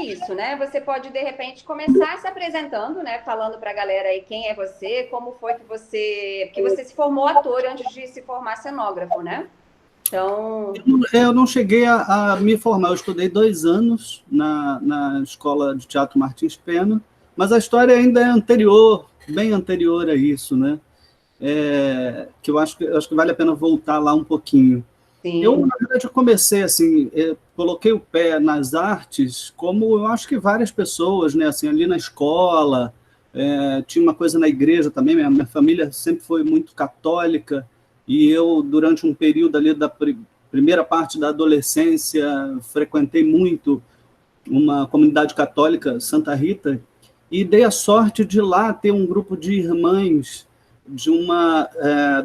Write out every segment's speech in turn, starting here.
isso, né? Você pode, de repente, começar se apresentando, né? Falando para a galera aí quem é você, como foi que você se formou ator antes de se formar cenógrafo, né? Então... Eu não cheguei a me formar, eu estudei 2 anos na Escola de Teatro Martins Pena, mas a história ainda é anterior, bem anterior a isso, né? Que eu acho que vale a pena voltar lá um pouquinho. Sim. Eu, na verdade, eu comecei assim, coloquei o pé nas artes, como eu acho que várias pessoas, né? Assim, ali na escola, tinha uma coisa na igreja também, minha família sempre foi muito católica, e eu, durante um período ali da primeira parte da adolescência, frequentei muito uma comunidade católica, Santa Rita, e dei a sorte de lá ter um grupo de irmãs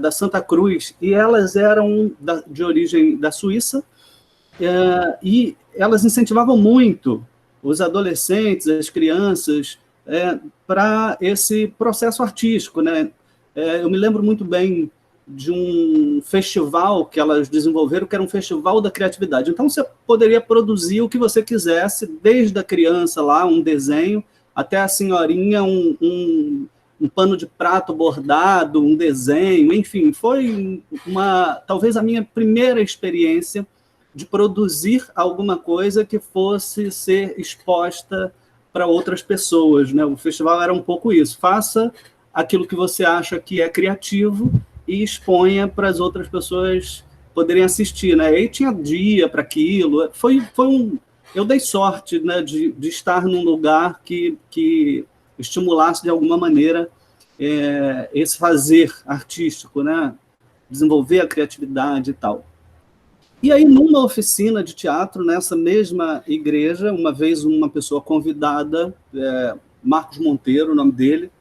da Santa Cruz, e elas eram de origem da Suíça, e elas incentivavam muito os adolescentes, as crianças, para esse processo artístico, né? Eu me lembro muito bem de um festival que elas desenvolveram, que era um festival da criatividade. Então, você poderia produzir o que você quisesse, desde a criança lá, um desenho, até a senhorinha, um pano de prato bordado, um desenho, enfim, foi talvez a minha primeira experiência de produzir alguma coisa que fosse ser exposta para outras pessoas, né? O festival era um pouco isso, faça aquilo que você acha que é criativo e exponha para as outras pessoas poderem assistir, né? E aí tinha dia para aquilo, eu dei sorte, né, de estar num lugar que estimulasse de alguma maneira esse fazer artístico, né? Desenvolver a criatividade e tal. E aí, numa oficina de teatro, nessa mesma igreja, uma vez uma pessoa convidada, Marcos Monteiro, o nome dele,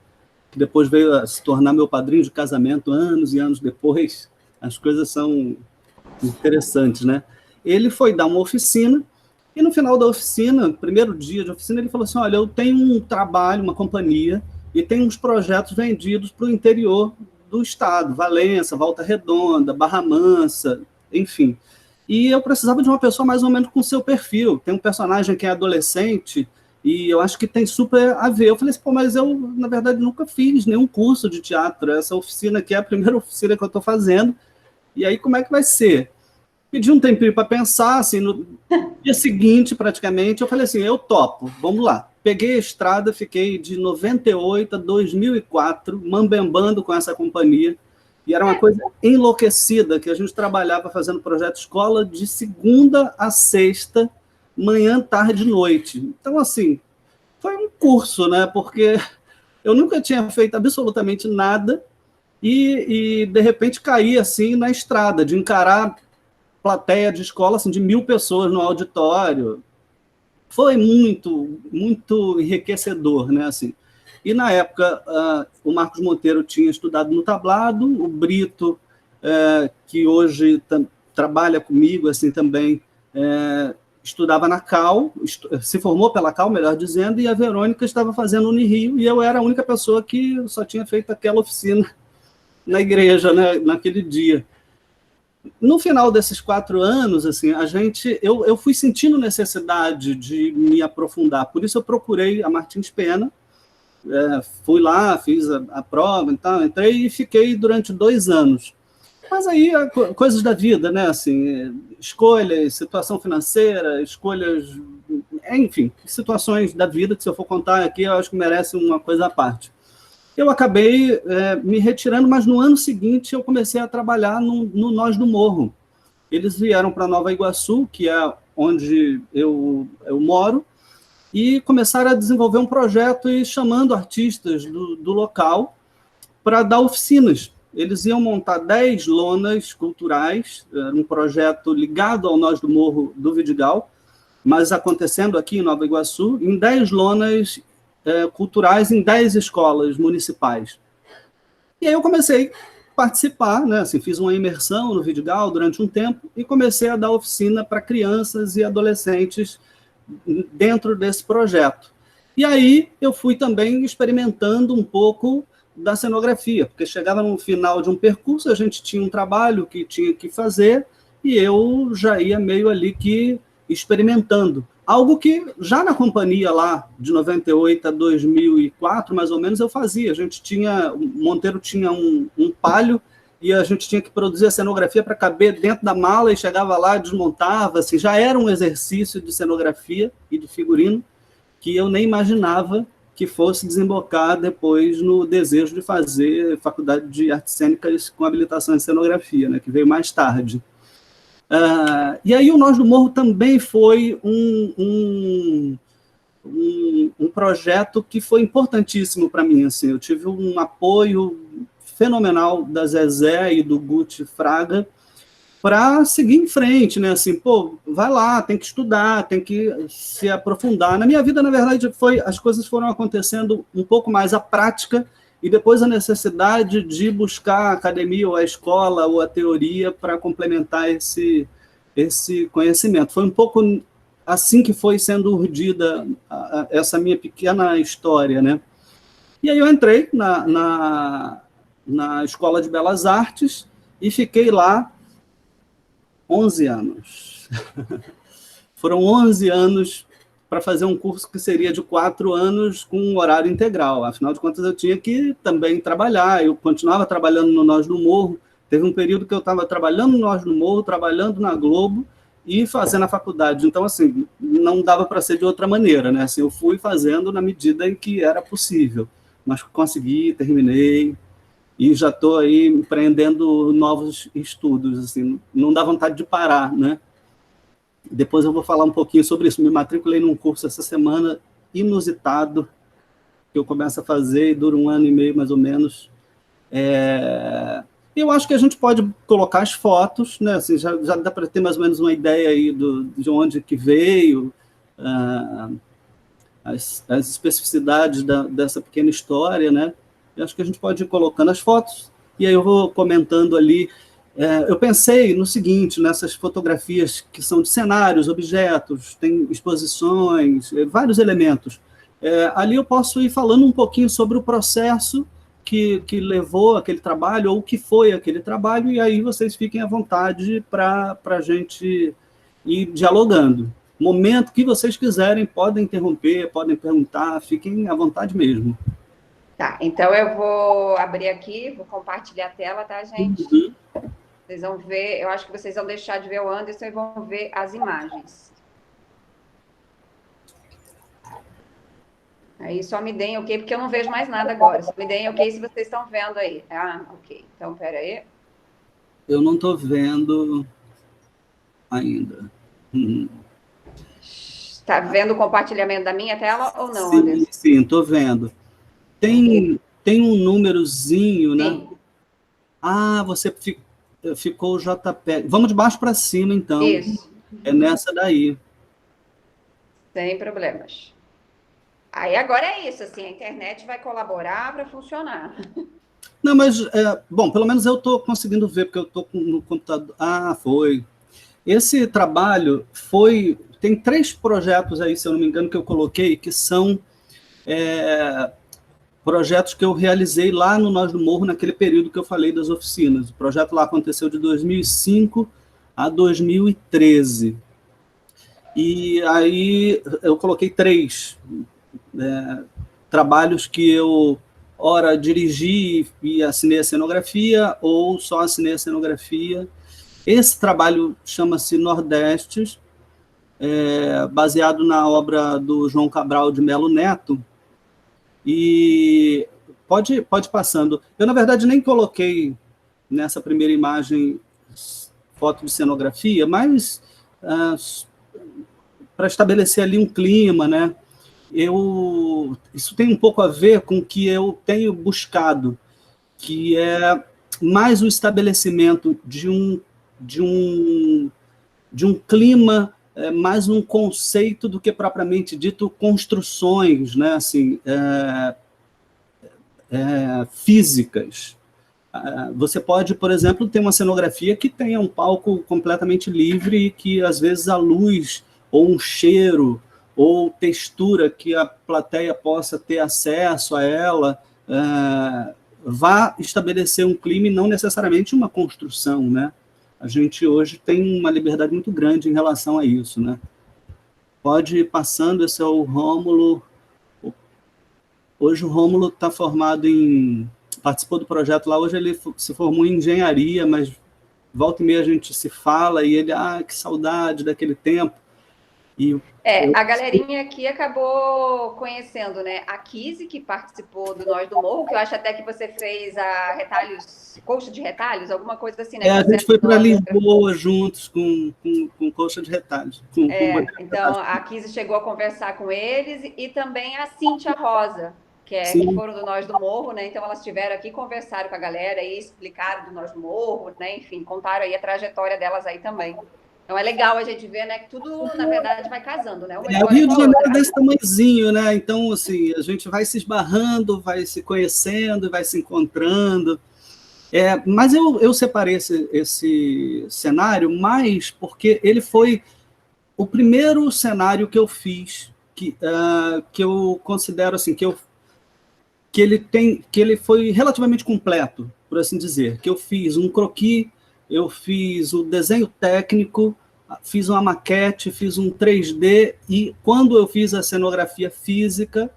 que depois veio a se tornar meu padrinho de casamento anos e anos depois, as coisas são interessantes, né? Ele foi dar uma oficina, e no final da oficina, primeiro dia de oficina, ele falou assim, olha, eu tenho um trabalho, uma companhia, e tem uns projetos vendidos para o interior do estado, Valença, Volta Redonda, Barra Mansa, enfim. E eu precisava de uma pessoa mais ou menos com seu perfil. Tem um personagem que é adolescente, e eu acho que tem super a ver. Eu falei assim, pô, mas eu, na verdade, nunca fiz nenhum curso de teatro. Essa oficina aqui é a primeira oficina que eu estou fazendo. E aí, como é que vai ser? Pedi um tempinho para pensar, assim, no dia seguinte, praticamente, eu falei assim, eu topo, vamos lá. Peguei a estrada, fiquei de 98 a 2004, mambembando com essa companhia, e era uma coisa enlouquecida, que a gente trabalhava fazendo projeto escola de segunda a sexta, manhã, tarde e noite. Então, assim, foi um curso, né? Porque eu nunca tinha feito absolutamente nada e de repente, caí assim na estrada, de encarar plateia de escola assim, de 1.000 pessoas no auditório. Foi muito, muito enriquecedor, né? Assim. E, na época, o Marcos Monteiro tinha estudado no tablado, o Brito, que hoje trabalha comigo assim também, estudava na Cal, se formou pela Cal, melhor dizendo, e a Verônica estava fazendo Unirio, e eu era a única pessoa que só tinha feito aquela oficina na igreja, né, naquele dia. No final desses 4 anos, assim, eu fui sentindo necessidade de me aprofundar, por isso eu procurei a Martins Pena, fui lá, fiz a prova, então, entrei e fiquei durante 2 anos. Mas aí, coisas da vida, né? Assim, escolhas, situação financeira, escolhas, enfim, situações da vida que, se eu for contar aqui, eu acho que merece uma coisa à parte. Eu acabei me retirando, mas no ano seguinte eu comecei a trabalhar no Nós do Morro. Eles vieram para Nova Iguaçu, que é onde eu moro, e começaram a desenvolver um projeto e chamando artistas do local para dar oficinas. Eles iam montar 10 lonas culturais, era um projeto ligado ao Nós do Morro do Vidigal, mas acontecendo aqui em Nova Iguaçu, em 10 lonas culturais em 10 escolas municipais. E aí eu comecei a participar, né? Assim, fiz uma imersão no Vidigal durante um tempo e comecei a dar oficina para crianças e adolescentes dentro desse projeto. E aí eu fui também experimentando um pouco da cenografia, porque chegava no final de um percurso, a gente tinha um trabalho que tinha que fazer, e eu já ia meio ali que experimentando. algo que já na companhia lá, de 98 a 2004, mais ou menos, eu fazia. O Monteiro tinha um Palio, e a gente tinha que produzir a cenografia para caber dentro da mala, e chegava lá, desmontava, assim, já era um exercício de cenografia e de figurino, que eu nem imaginava que fosse desembocar depois no desejo de fazer faculdade de artes cênicas com habilitação em cenografia, né, que veio mais tarde. E aí o Nós do Morro também foi um projeto que foi importantíssimo para mim. Assim, eu tive um apoio fenomenal da Zezé e do Guti Fraga para seguir em frente, né? Assim, pô, vai lá, tem que estudar, tem que se aprofundar. Na minha vida, na verdade, as coisas foram acontecendo um pouco mais à prática, e depois a necessidade de buscar a academia ou a escola ou a teoria para complementar esse conhecimento. Foi um pouco assim que foi sendo urdida essa minha pequena história, né? E aí eu entrei na Escola de Belas Artes e fiquei lá 11 anos. Foram 11 anos para fazer um curso que seria de 4 anos com um horário integral. Afinal de contas, eu tinha que também trabalhar. Eu continuava trabalhando no Nós do Morro. Teve um período que eu estava trabalhando no Nós do Morro, trabalhando na Globo e fazendo a faculdade. Então, assim, não dava para ser de outra maneira, né? Assim, eu fui fazendo na medida em que era possível. Mas consegui, terminei, e já estou aí empreendendo novos estudos. Assim, não dá vontade de parar, né? Depois eu vou falar um pouquinho sobre isso. Me matriculei num curso essa semana, inusitado, que eu começo a fazer e dura 1 ano e meio, mais ou menos. Eu acho que a gente pode colocar as fotos, né? Assim, já dá para ter mais ou menos uma ideia aí de onde que veio, as especificidades dessa pequena história, né? Eu acho que a gente pode ir colocando as fotos, e aí eu vou comentando ali. Eu pensei no seguinte, nessas fotografias que são de cenários, objetos, tem exposições, vários elementos. Ali eu posso ir falando um pouquinho sobre o processo que levou aquele trabalho, ou o que foi aquele trabalho, e aí vocês fiquem à vontade para a gente ir dialogando. Momento que vocês quiserem, podem interromper, podem perguntar, fiquem à vontade mesmo. Tá, então eu vou abrir aqui, vou compartilhar a tela, tá, gente? Uhum. Vocês vão ver, eu acho que vocês vão deixar de ver o Anderson e vão ver as imagens. Aí só me deem ok, porque eu não vejo mais nada agora. Só me deem ok se vocês estão vendo aí. Ah, ok. Então, espera aí. Eu não estou vendo ainda. Está vendo o compartilhamento da minha tela ou não, sim, Anderson? Sim, estou vendo. Tem um númerozinho, né? Sim. Ah, você ficou o JPEG. Vamos de baixo para cima, então. Isso. É nessa daí. Sem problemas. Aí agora é isso, assim, a internet vai colaborar para funcionar. Não, mas, bom, pelo menos eu estou conseguindo ver, porque eu estou no computador. Ah, foi. Esse trabalho foi... Tem 3 projetos aí, se eu não me engano, que eu coloquei, que são projetos que eu realizei lá no Nós do Morro, naquele período que eu falei das oficinas. O projeto lá aconteceu de 2005 a 2013. E aí eu coloquei 3 trabalhos que eu, ora, dirigi e assinei a cenografia, ou só assinei a cenografia. Esse trabalho chama-se Nordestes, baseado na obra do João Cabral de Melo Neto, e pode passando. Eu, na verdade, nem coloquei nessa primeira imagem foto de cenografia, mas para estabelecer ali um clima, né? Isso tem um pouco a ver com o que eu tenho buscado, que é mais o estabelecimento de um clima, mais um conceito do que propriamente dito construções, né, assim, físicas. Você pode, por exemplo, ter uma cenografia que tenha um palco completamente livre e que, às vezes, a luz ou um cheiro ou textura que a plateia possa ter acesso a ela vá estabelecer um clima e não necessariamente uma construção, né? A gente hoje tem uma liberdade muito grande em relação a isso, né? Pode ir passando, esse é o Rômulo. Hoje o Rômulo está formado em... Participou do projeto lá, hoje ele se formou em engenharia, mas volta e meia a gente se fala, e ele, que saudade daquele tempo. A galerinha aqui acabou conhecendo, né? A Kise, que participou do Nós do Morro, que eu acho até que você fez a Retalhos, Colcha de Retalhos, alguma coisa assim, né? A gente foi para Lisboa juntos com Colcha de Retalhos. Então, a Kise chegou a conversar com eles, e também a Cíntia Rosa, que foram do Nós do Morro, né? Então, elas estiveram aqui, conversaram com a galera e explicaram do Nós do Morro, né? Enfim, contaram aí a trajetória delas aí também. Então é legal a gente ver, né, que tudo, na verdade, vai casando, né? O Rio de Janeiro é desse tamanhozinho, né? Então, assim, a gente vai se esbarrando, vai se conhecendo, vai se encontrando. Mas eu separei esse cenário mais porque ele foi o primeiro cenário que eu fiz, que eu considero assim, que ele foi relativamente completo, por assim dizer, que eu fiz um croquis, eu fiz o desenho técnico, fiz uma maquete, fiz um 3D, e quando eu fiz a cenografia física,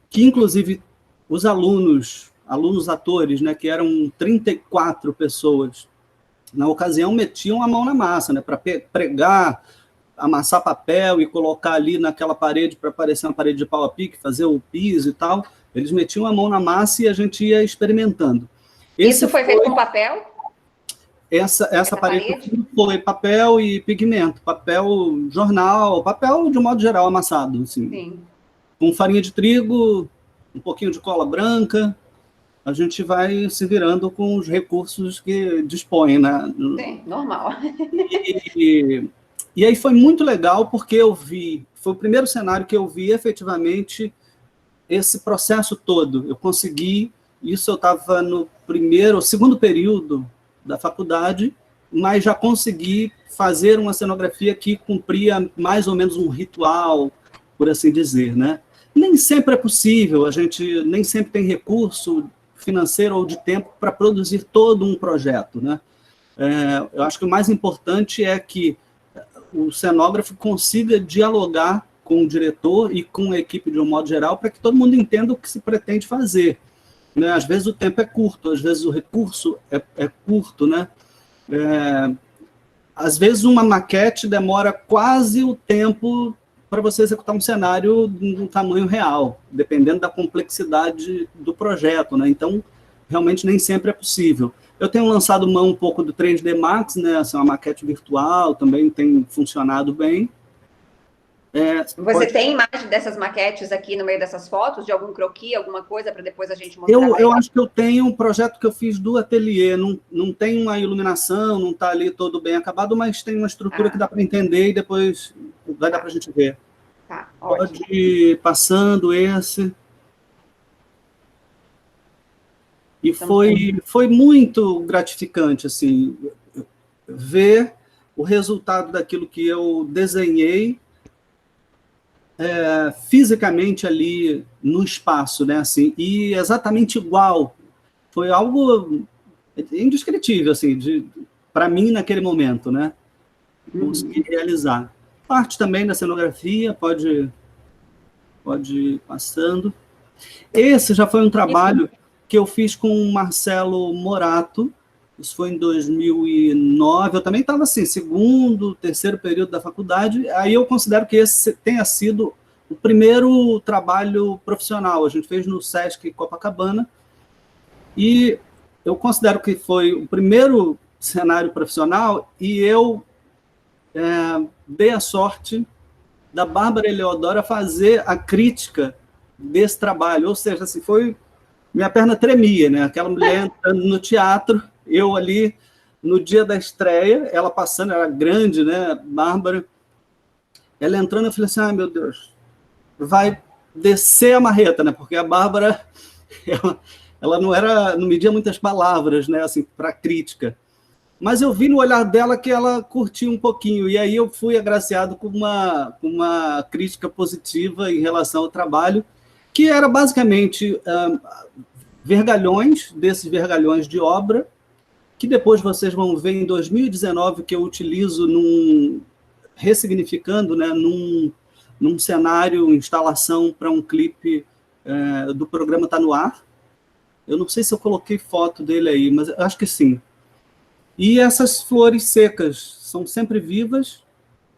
que inclusive os alunos atores, né, que eram 34 pessoas, na ocasião metiam a mão na massa, né, para pregar, amassar papel e colocar ali naquela parede para parecer uma parede de pau a pique, fazer o piso e tal. Eles metiam a mão na massa e a gente ia experimentando. Isso foi feito com papel? Essa parede foi papel e pigmento, papel jornal, papel de modo geral amassado, assim. Sim. Com farinha de trigo, um pouquinho de cola branca, a gente vai se virando com os recursos que dispõe, né? Sim, normal. E aí foi muito legal porque foi o primeiro cenário que eu vi efetivamente esse processo todo. Eu consegui, isso eu estava no segundo período da faculdade, mas já consegui fazer uma cenografia que cumpria mais ou menos um ritual, por assim dizer, né? Nem sempre é possível, a gente nem sempre tem recurso financeiro ou de tempo para produzir todo um projeto, né? Eu acho que o mais importante é que o cenógrafo consiga dialogar com o diretor e com a equipe de um modo geral para que todo mundo entenda o que se pretende fazer. Né? Às vezes o tempo é curto, às vezes o recurso é curto, né? Às vezes uma maquete demora quase o tempo para você executar um cenário no tamanho real, dependendo da complexidade do projeto, né? Então, realmente nem sempre é possível. Eu tenho lançado mão um pouco do 3D Max, né? Assim, uma maquete virtual, também tem funcionado bem. Você tem imagem dessas maquetes aqui no meio dessas fotos, de algum croquis, alguma coisa, para depois a gente mostrar? Eu acho que eu tenho um projeto que eu fiz do ateliê, não tem uma iluminação, não está ali todo bem acabado, mas tem uma estrutura que dá para entender e depois vai dar para a gente ver. Tá, pode ir passando esse. E foi muito gratificante, assim, ver o resultado daquilo que eu desenhei fisicamente ali no espaço, né, assim, e exatamente igual. Foi algo indescritível, assim, para mim naquele momento, né, consegui realizar. Parte também da cenografia, pode ir passando. Esse já foi um trabalho que eu fiz com o Marcelo Morato, isso foi em 2009, eu também estava assim, segundo, terceiro período da faculdade, aí eu considero que esse tenha sido o primeiro trabalho profissional, a gente fez no Sesc Copacabana, e eu considero que foi o primeiro cenário profissional, e eu dei a sorte da Bárbara Eleodora fazer a crítica desse trabalho, ou seja, assim, minha perna tremia, né? Aquela mulher entrando no teatro, eu ali no dia da estreia, ela passando, era grande, né, Bárbara, ela entrando, eu falei assim, meu Deus, vai descer a marreta, né, porque a Bárbara, ela não media muitas palavras, né, assim, para crítica, mas eu vi no olhar dela que ela curtiu um pouquinho, e aí eu fui agraciado com uma crítica positiva em relação ao trabalho, que era basicamente desses vergalhões de obra, que depois vocês vão ver em 2019, que eu utilizo ressignificando, né, num cenário, instalação para um clipe do programa Tá No Ar. Eu não sei se eu coloquei foto dele aí, mas eu acho que sim. E essas flores secas são sempre vivas,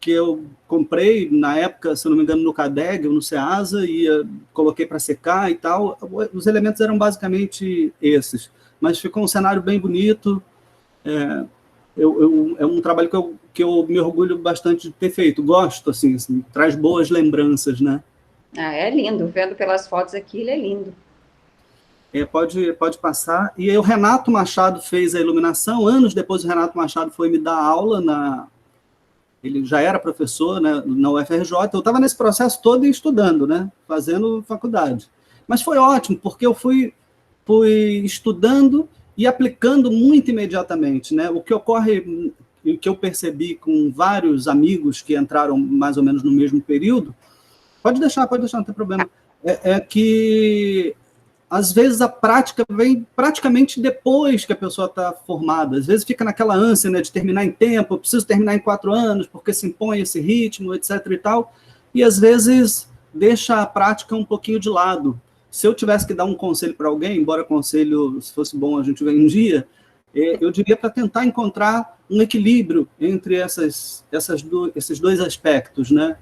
que eu comprei, na época, se eu não me engano, no Cadeg, ou no Ceasa, e coloquei para secar e tal. Os elementos eram basicamente esses. Mas ficou um cenário bem bonito. É um trabalho que eu me orgulho bastante de ter feito. Gosto, assim, traz boas lembranças, né? Ah, é lindo. Vendo pelas fotos aqui, ele é lindo. Pode passar. E aí o Renato Machado fez a iluminação. Anos depois, o Renato Machado foi me dar aula ele já era professor, né, na UFRJ. Eu estava nesse processo todo estudando, né, fazendo faculdade. Mas foi ótimo, porque eu fui estudando e aplicando muito imediatamente, né? O que ocorre, o que eu percebi com vários amigos que entraram mais ou menos no mesmo período, pode deixar, não tem problema, é que às vezes a prática vem praticamente depois que a pessoa está formada. Às vezes fica naquela ânsia, né, de terminar em tempo, eu preciso terminar em 4 anos, porque se impõe esse ritmo, etc. e tal, e às vezes deixa a prática um pouquinho de lado. Se eu tivesse que dar um conselho para alguém, embora conselho, se fosse bom, a gente vem um dia, eu diria para tentar encontrar um equilíbrio entre esses dois aspectos, né?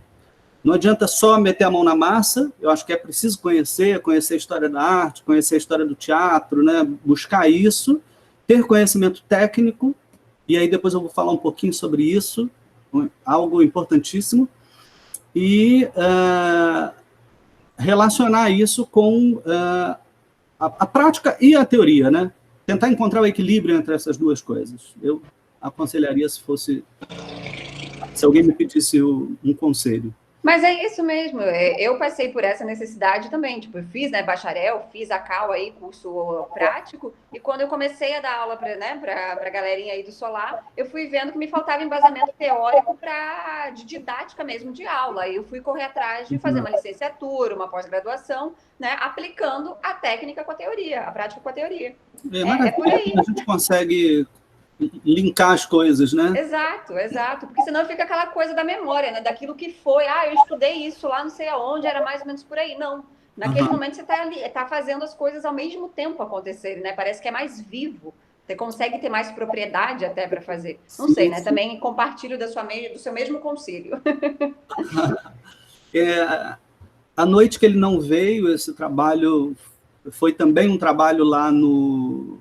Não adianta só meter a mão na massa, eu acho que é preciso conhecer a história da arte, conhecer a história do teatro, né? Buscar isso, ter conhecimento técnico, e aí depois eu vou falar um pouquinho sobre isso, algo importantíssimo, e relacionar isso com a prática e a teoria, né? Tentar encontrar o equilíbrio entre essas duas coisas. Eu aconselharia se alguém me pedisse um conselho. Mas é isso mesmo, eu passei por essa necessidade também, tipo, eu fiz, né, bacharel, fiz a CAL aí, curso prático, e quando eu comecei a dar aula para, né, pra galerinha aí do Solar, eu fui vendo que me faltava embasamento teórico de didática mesmo de aula, e eu fui correr atrás de fazer uma licenciatura, uma pós-graduação, né, aplicando a técnica com a teoria, a prática com a teoria. É por aí. A gente consegue linkar as coisas, né? Exato, porque senão fica aquela coisa da memória, né? Daquilo que foi, eu estudei isso lá não sei aonde, era mais ou menos por aí. Não, naquele momento você está fazendo as coisas ao mesmo tempo acontecerem, né? Parece que é mais vivo, você consegue ter mais propriedade até para fazer. Não sei, né? Também compartilho do seu mesmo conselho. A noite que ele não veio, esse trabalho foi também um trabalho lá no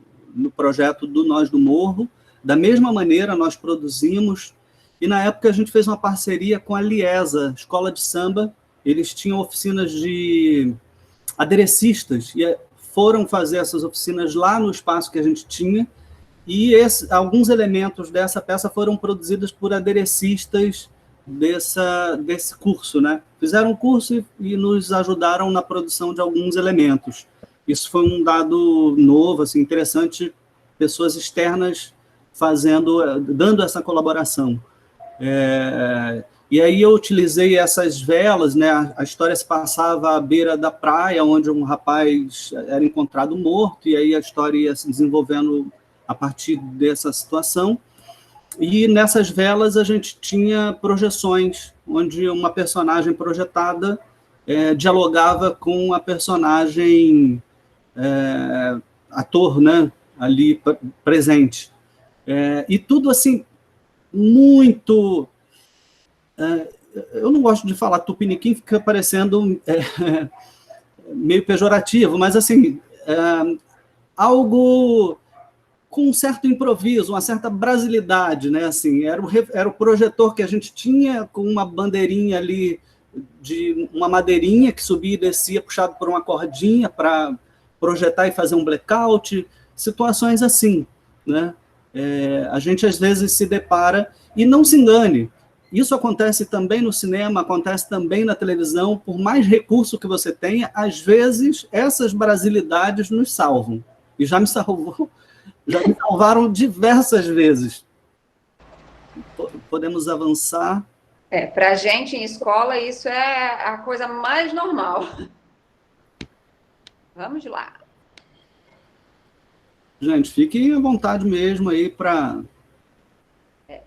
projeto do Nós do Morro. Da mesma maneira, nós produzimos, e na época a gente fez uma parceria com a Liesa, Escola de Samba. Eles tinham oficinas de aderecistas, e foram fazer essas oficinas lá no espaço que a gente tinha, e alguns elementos dessa peça foram produzidos por aderecistas desse curso, né? Fizeram um curso e nos ajudaram na produção de alguns elementos. Isso foi um dado novo, assim, interessante, pessoas externas dando essa colaboração. E aí eu utilizei essas velas, né? A história se passava à beira da praia, onde um rapaz era encontrado morto, e aí a história ia se desenvolvendo a partir dessa situação. E nessas velas a gente tinha projeções, onde uma personagem projetada dialogava com a personagem ator, né? Ali presente. E tudo assim, muito... eu não gosto de falar tupiniquim, fica parecendo meio pejorativo, mas assim, algo com um certo improviso, uma certa brasilidade, né? Assim, era o projetor que a gente tinha, com uma bandeirinha ali, de uma madeirinha que subia e descia, puxado por uma cordinha para projetar e fazer um blackout, situações assim, né? A gente às vezes se depara, e não se engane, isso acontece também no cinema, acontece também na televisão, por mais recurso que você tenha, às vezes essas brasilidades nos salvam, e já me salvaram diversas vezes. Podemos avançar. Para a gente em escola, isso é a coisa mais normal. Vamos lá. Gente, fiquem à vontade mesmo aí para... Está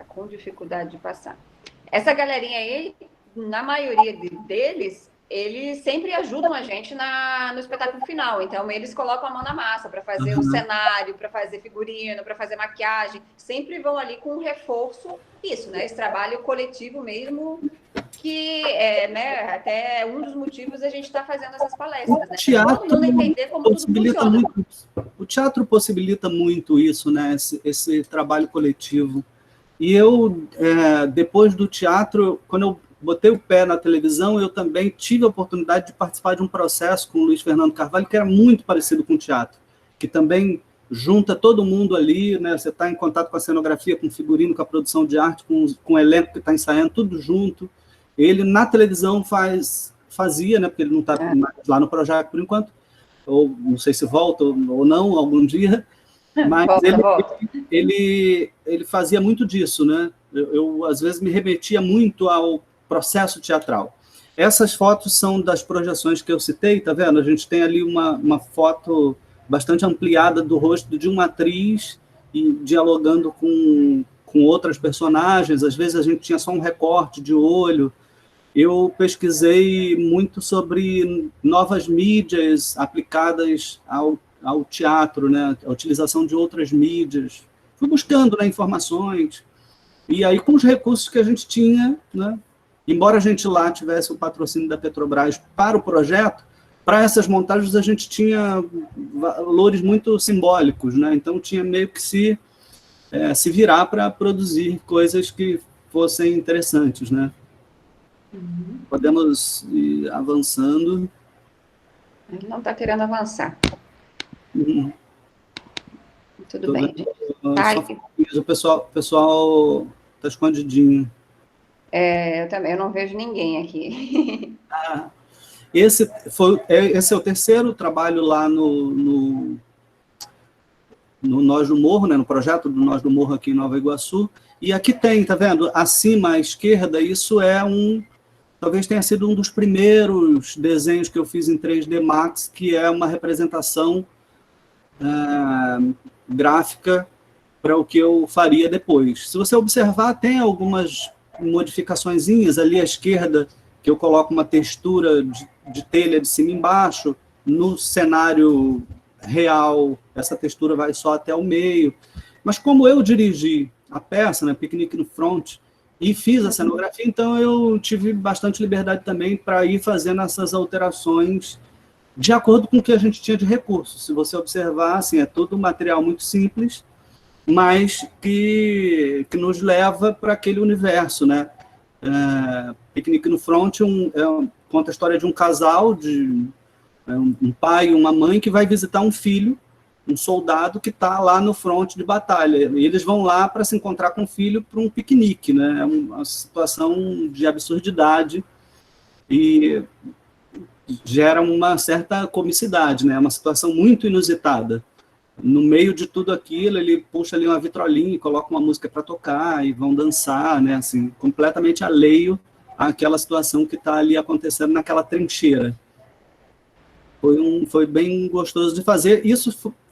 com dificuldade de passar. Essa galerinha aí, na maioria deles, eles sempre ajudam a gente no espetáculo final. Então, eles colocam a mão na massa para fazer o cenário, para fazer figurino, para fazer maquiagem. Sempre vão ali com um reforço, isso, né? Esse trabalho coletivo mesmo, que é, né, até um dos motivos a gente está fazendo essas palestras, né? Teatro todo mundo entender como tudo funciona. muito, o teatro possibilita muito isso, né? Esse trabalho coletivo. E eu, depois do teatro, quando eu botei o pé na televisão, eu também tive a oportunidade de participar de um processo com o Luiz Fernando Carvalho, que era muito parecido com o teatro, que também junta todo mundo ali, né? Você está em contato com a cenografia, com o figurino, com a produção de arte, com o elenco que está ensaiando, tudo junto. Ele, na televisão, fazia, né? Porque ele não está lá no Projac por enquanto, ou não sei se volta ou não, algum dia, mas ele fazia muito disso, né? Eu, às vezes, me remetia muito ao processo teatral. Essas fotos são das projeções que eu citei, tá vendo? A gente tem ali uma foto bastante ampliada do rosto de uma atriz e dialogando com outras personagens. Às vezes a gente tinha só um recorte de olho. Eu pesquisei muito sobre novas mídias aplicadas ao teatro, né? A utilização de outras mídias. Fui buscando, né, informações. E aí, com os recursos que a gente tinha, né? Embora a gente lá tivesse o patrocínio da Petrobras para o projeto, para essas montagens a gente tinha valores muito simbólicos, né? Então tinha meio que se virar para produzir coisas que fossem interessantes, né? Podemos ir avançando. Ele não está querendo avançar. Tudo bem, gente. O pessoal está escondidinho. Eu também, eu não vejo ninguém aqui. Esse é o terceiro trabalho lá no Nós do Morro, né, no projeto do Nós do Morro aqui em Nova Iguaçu. E aqui tem, tá vendo? Acima à esquerda, isso talvez tenha sido um dos primeiros desenhos que eu fiz em 3D Max, que é uma representação gráfica para o que eu faria depois. Se você observar, tem algumas modificaçõezinhas ali à esquerda, que eu coloco uma textura de telha de cima e embaixo. No cenário real, essa textura vai só até o meio. Mas como eu dirigi a peça, né, Piquenique no Front, e fiz a cenografia, então eu tive bastante liberdade também para ir fazendo essas alterações de acordo com o que a gente tinha de recursos. Se você observar, assim, é todo um material muito simples, mas que nos leva para aquele universo, né? Piquenique no Front conta a história de um casal, um pai e uma mãe que vai visitar um filho, um soldado que está lá no fronte de batalha. E eles vão lá para se encontrar com o filho para um piquenique, né? É uma situação de absurdidade e gera uma certa comicidade, né? É uma situação muito inusitada. No meio de tudo aquilo, ele puxa ali uma vitrolinha e coloca uma música para tocar e vão dançar, né? Assim, completamente alheio àquela situação que está ali acontecendo naquela trincheira. Foi bem gostoso de fazer.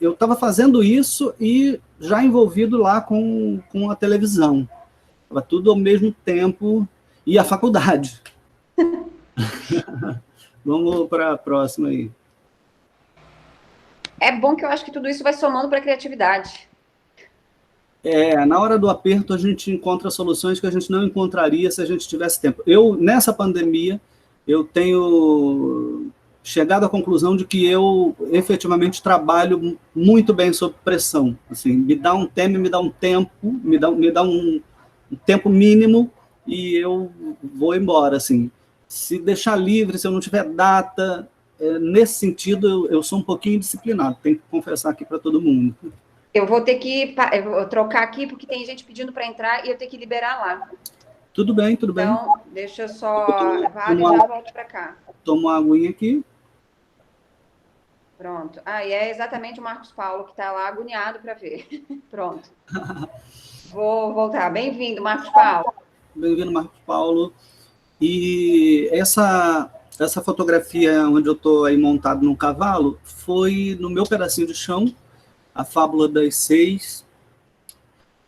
Eu estava fazendo isso e já envolvido lá com a televisão. Estava tudo ao mesmo tempo, e a faculdade. Vamos para a próxima aí. É bom que eu acho que tudo isso vai somando para a criatividade. Na hora do aperto, a gente encontra soluções que a gente não encontraria se a gente tivesse tempo. Nessa pandemia, eu tenho chegado à conclusão de que eu efetivamente trabalho muito bem sob pressão. Assim, me dá um tema, me dá um tempo, me dá um tempo mínimo e eu vou embora. Assim. Se deixar livre, se eu não tiver data, nesse sentido, eu sou um pouquinho indisciplinado, tenho que confessar aqui para todo mundo. Eu vou ter que trocar aqui, porque tem gente pedindo para entrar e eu tenho que liberar lá. Tudo bem. Então, deixa eu só... Vale, já volto para cá. Tomo uma aguinha aqui. Pronto. E é exatamente o Marcos Paulo que está lá agoniado para ver. Pronto. Vou voltar. Bem-vindo, Marcos Paulo. Bem-vindo, Marcos Paulo. E essa fotografia onde eu estou aí montado num cavalo foi no meu pedacinho de chão, a Fábula das 6.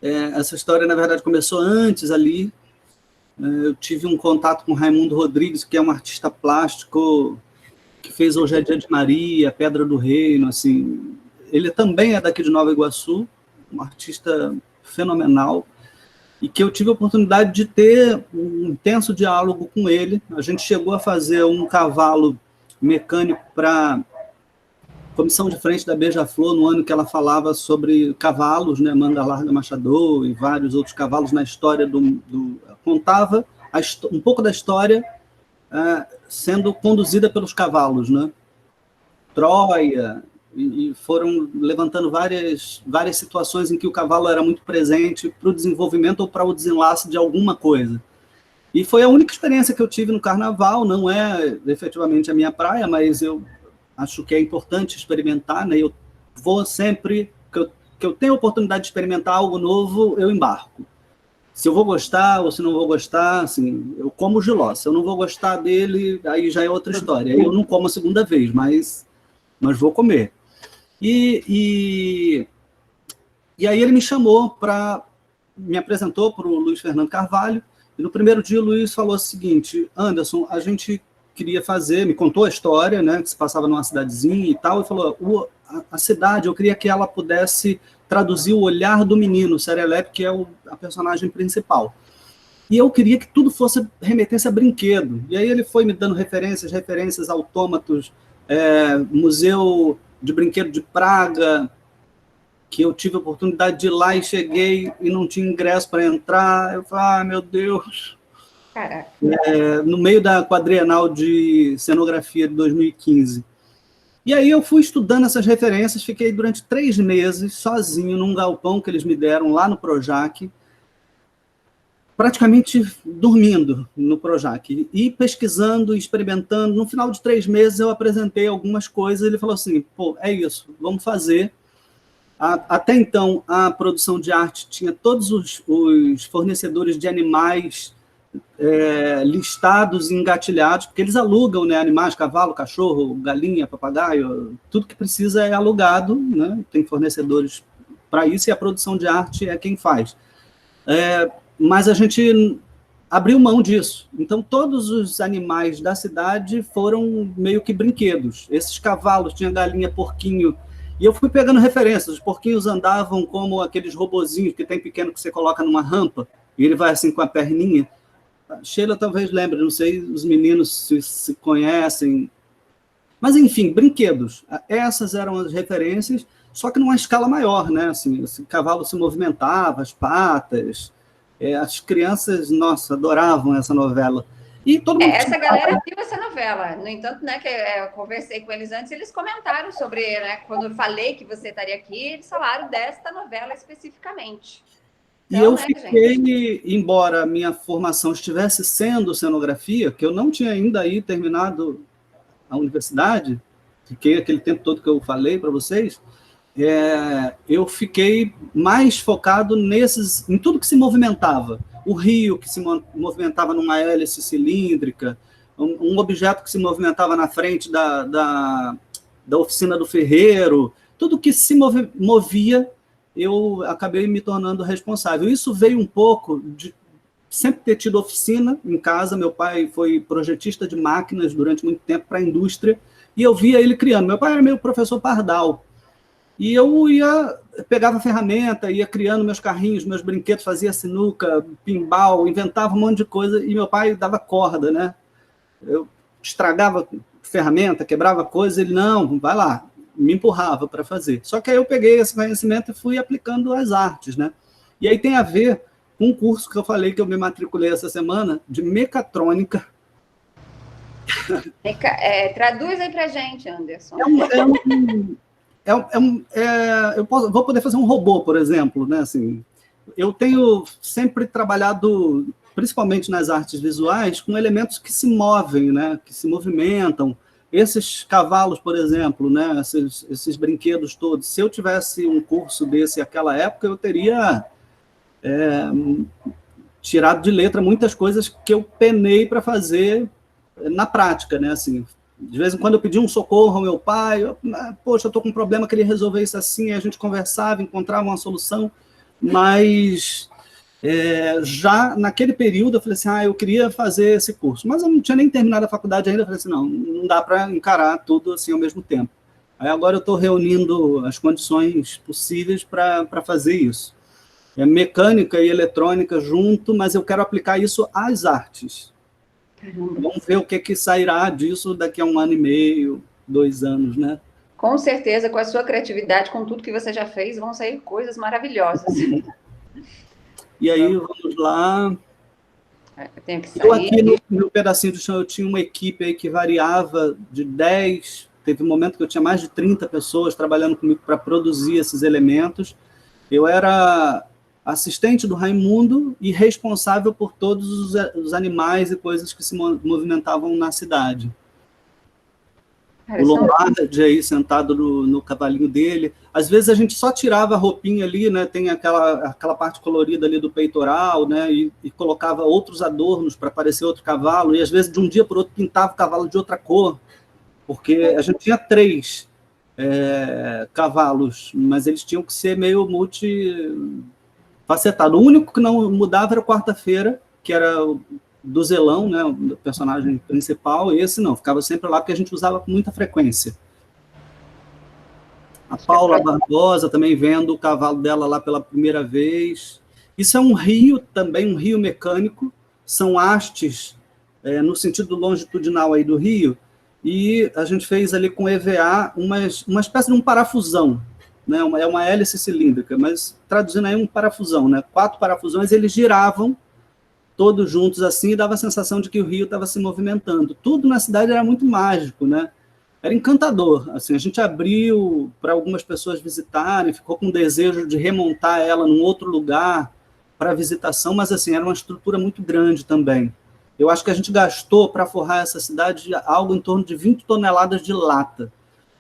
Essa história, na verdade, começou antes ali. Eu tive um contato com Raimundo Rodrigues, que é um artista plástico que fez Hoje é Dia de Maria, Pedra do Reino, assim. Ele também é daqui de Nova Iguaçu, um artista fenomenal, e que eu tive a oportunidade de ter um intenso diálogo com ele. A gente chegou a fazer um cavalo mecânico para comissão de frente da Beija-Flor, no ano que ela falava sobre cavalos, né, Manga Larga Machador e vários outros cavalos na história contava um pouco da história sendo conduzida pelos cavalos, né? Troia, e foram levantando várias situações em que o cavalo era muito presente para o desenvolvimento ou para o desenlace de alguma coisa. E foi a única experiência que eu tive no carnaval, não é efetivamente a minha praia, mas eu acho que é importante experimentar, né? Eu vou sempre que eu tenho a oportunidade de experimentar algo novo, eu embarco. Se eu vou gostar ou se não vou gostar, assim, eu como o jiló. Se eu não vou gostar dele, aí já é outra história. Aí eu não como a segunda vez, mas vou comer. E aí ele me chamou me apresentou para o Luiz Fernando Carvalho, e no primeiro dia o Luiz falou o seguinte: Anderson, a gente queria fazer, me contou a história, né, que se passava numa cidadezinha e tal, e falou, a cidade, eu queria que ela pudesse traduzir o olhar do menino, Serelepe, que é a personagem principal. E eu queria que tudo remetesse a brinquedo. E aí ele foi me dando referências autômatos, Museu de Brinquedo de Praga, que eu tive a oportunidade de ir lá e cheguei e não tinha ingresso para entrar. Eu falei, meu Deus... Caraca. No meio da quadrienal de cenografia de 2015. E aí eu fui estudando essas referências, fiquei durante 3 meses sozinho num galpão que eles me deram lá no Projac, praticamente dormindo no Projac, e pesquisando, experimentando. No final de 3 meses eu apresentei algumas coisas, ele falou assim, pô, é isso, vamos fazer. Até então, a produção de arte tinha todos os fornecedores de animais listados e engatilhados, porque eles alugam, né, animais, cavalo, cachorro, galinha, papagaio, tudo que precisa é alugado, né, tem fornecedores para isso, e a produção de arte é quem faz. Mas a gente abriu mão disso. Então, todos os animais da cidade foram meio que brinquedos. Esses cavalos, tinha galinha, porquinho, e eu fui pegando referências. Os porquinhos andavam como aqueles robozinhos que tem pequeno que você coloca numa rampa, e ele vai assim com a perninha. Sheila talvez lembre, não sei, os meninos se conhecem. Mas, enfim, brinquedos. Essas eram as referências, só que numa escala maior, né? Assim, esse cavalo se movimentava, as patas. As crianças, nossa, adoravam essa novela. E todo mundo essa galera viu essa novela. No entanto, né, que eu conversei com eles antes, eles comentaram sobre, né, quando eu falei que você estaria aqui, eles falaram desta novela especificamente. Então, e eu fiquei, embora a minha formação estivesse sendo cenografia, que eu não tinha ainda aí terminado a universidade, fiquei aquele tempo todo que eu falei para vocês, eu fiquei mais focado em tudo que se movimentava. O rio que se movimentava numa hélice cilíndrica, um objeto que se movimentava na frente da oficina do ferreiro, tudo que se movia, eu acabei me tornando responsável. Isso veio um pouco de sempre ter tido oficina em casa. Meu pai foi projetista de máquinas durante muito tempo para a indústria, e eu via ele criando. Meu pai era meu professor Pardal, e eu pegava a ferramenta, ia criando meus carrinhos, meus brinquedos, fazia sinuca, pinball, inventava um monte de coisa, e meu pai dava corda, né? Eu estragava ferramenta, quebrava coisa, ele, não, vai lá, me empurrava para fazer. Só que aí eu peguei esse conhecimento e fui aplicando as artes, né? E aí tem a ver com um curso que eu falei que eu me matriculei essa semana, de mecatrônica. Traduz aí para a gente, Anderson. Eu vou poder fazer um robô, por exemplo, né? Assim, eu tenho sempre trabalhado, principalmente nas artes visuais, com elementos que se movem, né? Que se movimentam. Esses cavalos, por exemplo, né? Esses brinquedos todos. Se eu tivesse um curso desse naquela época, eu teria tirado de letra muitas coisas que eu penei para fazer na prática, né? Assim, de vez em quando eu pedi um socorro ao meu pai, poxa, eu estou com um problema, queria resolver isso assim, a gente conversava, encontrava uma solução, mas Já naquele período eu falei assim, eu queria fazer esse curso, mas eu não tinha nem terminado a faculdade ainda, eu falei assim, não dá para encarar tudo assim ao mesmo tempo. Aí agora eu estou reunindo as condições possíveis para fazer isso. Mecânica e eletrônica junto, mas eu quero aplicar isso às artes. Caramba. Vamos ver o que sairá disso daqui a 1 ano e meio, 2 anos, né? Com certeza, com a sua criatividade, com tudo que você já fez, vão sair coisas maravilhosas. E aí, vamos lá. Eu tenho que sair. Eu aqui no pedacinho do chão, eu tinha uma equipe aí que variava de 10, teve um momento que eu tinha mais de 30 pessoas trabalhando comigo para produzir esses elementos. Eu era assistente do Raimundo e responsável por todos os animais e coisas que se movimentavam na cidade. O Lombardi aí sentado no cavalinho dele. Às vezes a gente só tirava a roupinha ali, né? Tem aquela parte colorida ali do peitoral, né? E colocava outros adornos para parecer outro cavalo. E às vezes de um dia para o outro pintava o cavalo de outra cor, porque a gente tinha 3 cavalos, mas eles tinham que ser meio multifacetado. O único que não mudava era o Quarta-feira, que era do Zelão, né, o personagem principal, e esse não, ficava sempre lá porque a gente usava com muita frequência. A Paula Barbosa também vendo o cavalo dela lá pela primeira vez. Isso é um rio também, um rio mecânico, são hastes no sentido longitudinal aí do rio, e a gente fez ali com EVA uma espécie de um parafusão, né, é uma hélice cilíndrica, mas traduzindo aí um parafusão, né, 4 parafusões, eles giravam todos juntos assim, e dava a sensação de que o rio estava se movimentando. Tudo na cidade era muito mágico, né? Era encantador. Assim, a gente abriu para algumas pessoas visitarem, ficou com desejo de remontar ela num outro lugar para visitação, mas assim, era uma estrutura muito grande também. Eu acho que a gente gastou para forrar essa cidade algo em torno de 20 toneladas de lata.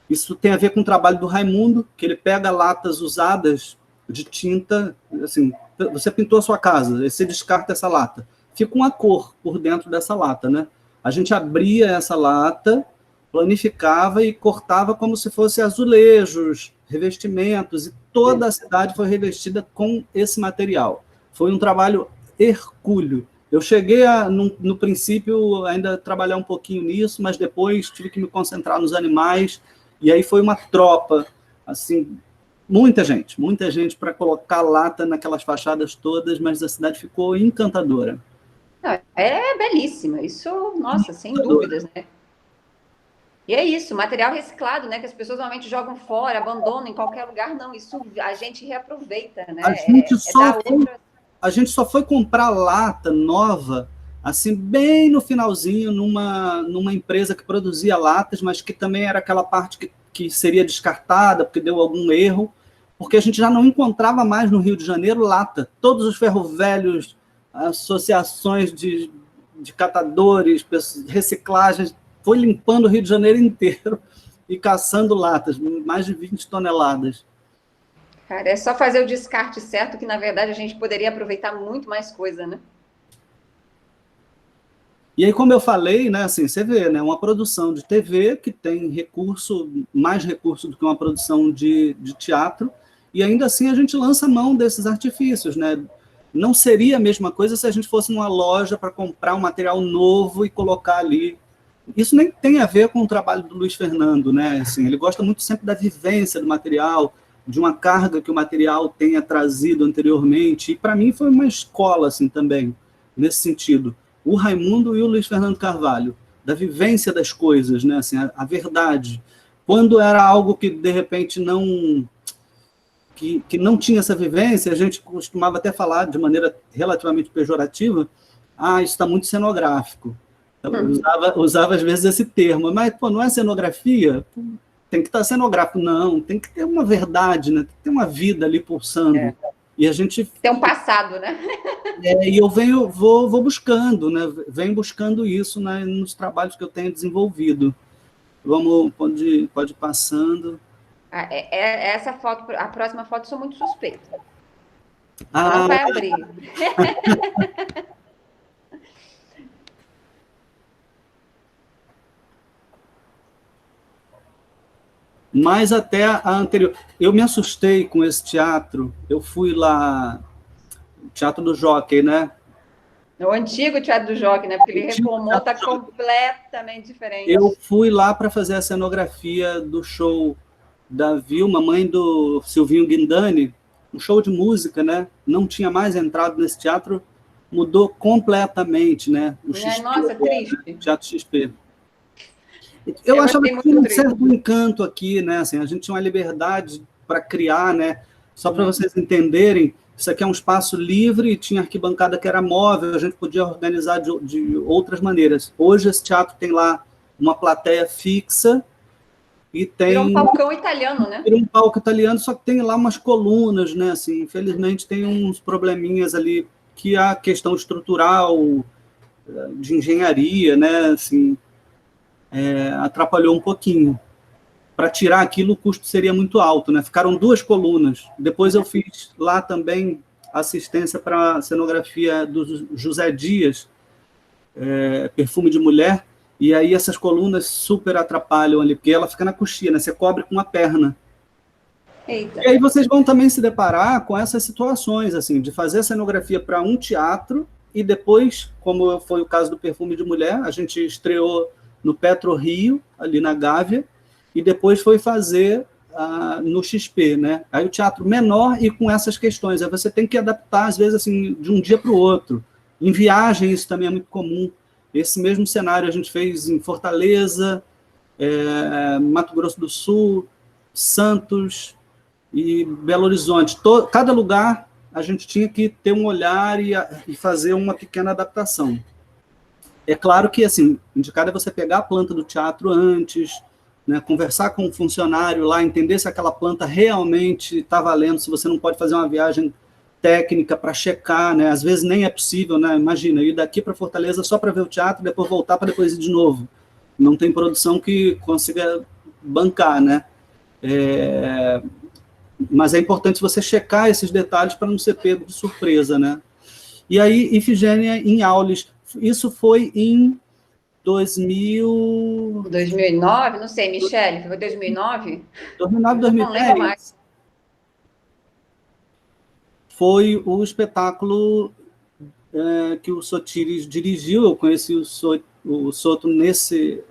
Isso tem a ver com o trabalho do Raimundo, que ele pega latas usadas de tinta, assim, você pintou a sua casa, você descarta essa lata, fica uma cor por dentro dessa lata, né? A gente abria essa lata, planificava e cortava como se fosse azulejos, revestimentos, e toda a cidade foi revestida com esse material. Foi um trabalho hercúleo. Eu cheguei no princípio, ainda trabalhar um pouquinho nisso, mas depois tive que me concentrar nos animais, e aí foi uma tropa, assim, muita gente para colocar lata naquelas fachadas todas, mas a cidade ficou encantadora. É belíssima, isso, nossa, sem dúvidas, né? E é isso, material reciclado, né? Que as pessoas normalmente jogam fora, abandonam em qualquer lugar, não, isso a gente reaproveita, né? A gente só foi comprar lata nova, assim, bem no finalzinho, numa empresa que produzia latas, mas que também era aquela parte que seria descartada, porque deu algum erro, porque a gente já não encontrava mais no Rio de Janeiro lata. Todos os ferro-velhos, associações de catadores, reciclagens, foi limpando o Rio de Janeiro inteiro e caçando latas, mais de 20 toneladas. Cara, é só fazer o descarte certo que, na verdade, a gente poderia aproveitar muito mais coisa, né? E aí, como eu falei, né, assim, você vê, né, uma produção de TV que tem mais recurso do que uma produção de teatro, e ainda assim a gente lança mão desses artifícios, né? Não seria a mesma coisa se a gente fosse numa loja para comprar um material novo e colocar ali. Isso nem tem a ver com o trabalho do Luiz Fernando, né? Assim, ele gosta muito sempre da vivência do material, de uma carga que o material tenha trazido anteriormente, e para mim foi uma escola assim também, nesse sentido. O Raimundo e o Luiz Fernando Carvalho, da vivência das coisas, né? Assim, a verdade. Quando era algo que, de repente, que não tinha essa vivência, a gente costumava até falar de maneira relativamente pejorativa, isso está muito cenográfico. Eu usava, às vezes, esse termo, mas, pô, não é cenografia? Tem que estar cenográfico. Não, tem que ter uma verdade, né? Tem que ter uma vida ali pulsando. E a gente... Tem um passado, né? E eu vou buscando, né? Venho buscando isso, né, nos trabalhos que eu tenho desenvolvido. Pode ir passando. Essa foto, a próxima foto, sou muito suspeita. Não vai abrir. Mas até a anterior. Eu me assustei com esse teatro. Eu fui lá Teatro do Jockey, né? O antigo Teatro do Jockey, né? Porque ele reformou, está completamente diferente. Eu fui lá para fazer a cenografia do show da Vilma, mãe do Silvinho Guindani, um show de música, né? Não tinha mais entrado nesse teatro, mudou completamente, né? O XP, nossa, triste. Né? Teatro XP. Eu achava que tinha um certo encanto aqui, né? Assim, a gente tinha uma liberdade para criar, né? Só para vocês entenderem, isso aqui é um espaço livre, tinha arquibancada que era móvel, a gente podia organizar de outras maneiras. Hoje esse teatro tem lá uma plateia fixa e tem... Virou um palcão italiano, né? Virou um palco italiano, só que tem lá umas colunas, né? Assim, infelizmente tem uns probleminhas ali que a questão estrutural de engenharia, né? Assim, atrapalhou um pouquinho. Para tirar aquilo, o custo seria muito alto, né? Ficaram 2 colunas. Depois eu fiz lá também assistência para a cenografia do José Dias, Perfume de Mulher, e aí essas colunas super atrapalham ali, porque ela fica na coxia, né? Você cobre com uma perna. Eita. E aí vocês vão também se deparar com essas situações, assim, de fazer a cenografia para um teatro e depois, como foi o caso do Perfume de Mulher, a gente estreou no Petro Rio, ali na Gávea, e depois foi fazer no XP, né? Aí o teatro menor e com essas questões. Aí você tem que adaptar, às vezes, assim, de um dia para o outro. Em viagem, isso também é muito comum. Esse mesmo cenário a gente fez em Fortaleza, Mato Grosso do Sul, Santos e Belo Horizonte. Cada lugar a gente tinha que ter um olhar e fazer uma pequena adaptação. É claro que, assim, indicado é você pegar a planta do teatro antes, né, conversar com um funcionário lá, entender se aquela planta realmente está valendo, se você não pode fazer uma viagem técnica para checar, né? Às vezes nem é possível, né? Imagina, ir daqui para Fortaleza só para ver o teatro, depois voltar para depois ir de novo. Não tem produção que consiga bancar, né? Mas é importante você checar esses detalhes para não ser pego de surpresa, né? E aí, Ifigênia em Aulis, isso foi em 2009? Não sei, Michele, foi 2009? 2009, 2010. Não lembro mais. Foi o espetáculo que o Sotiris dirigiu. Eu conheci o Soto nesse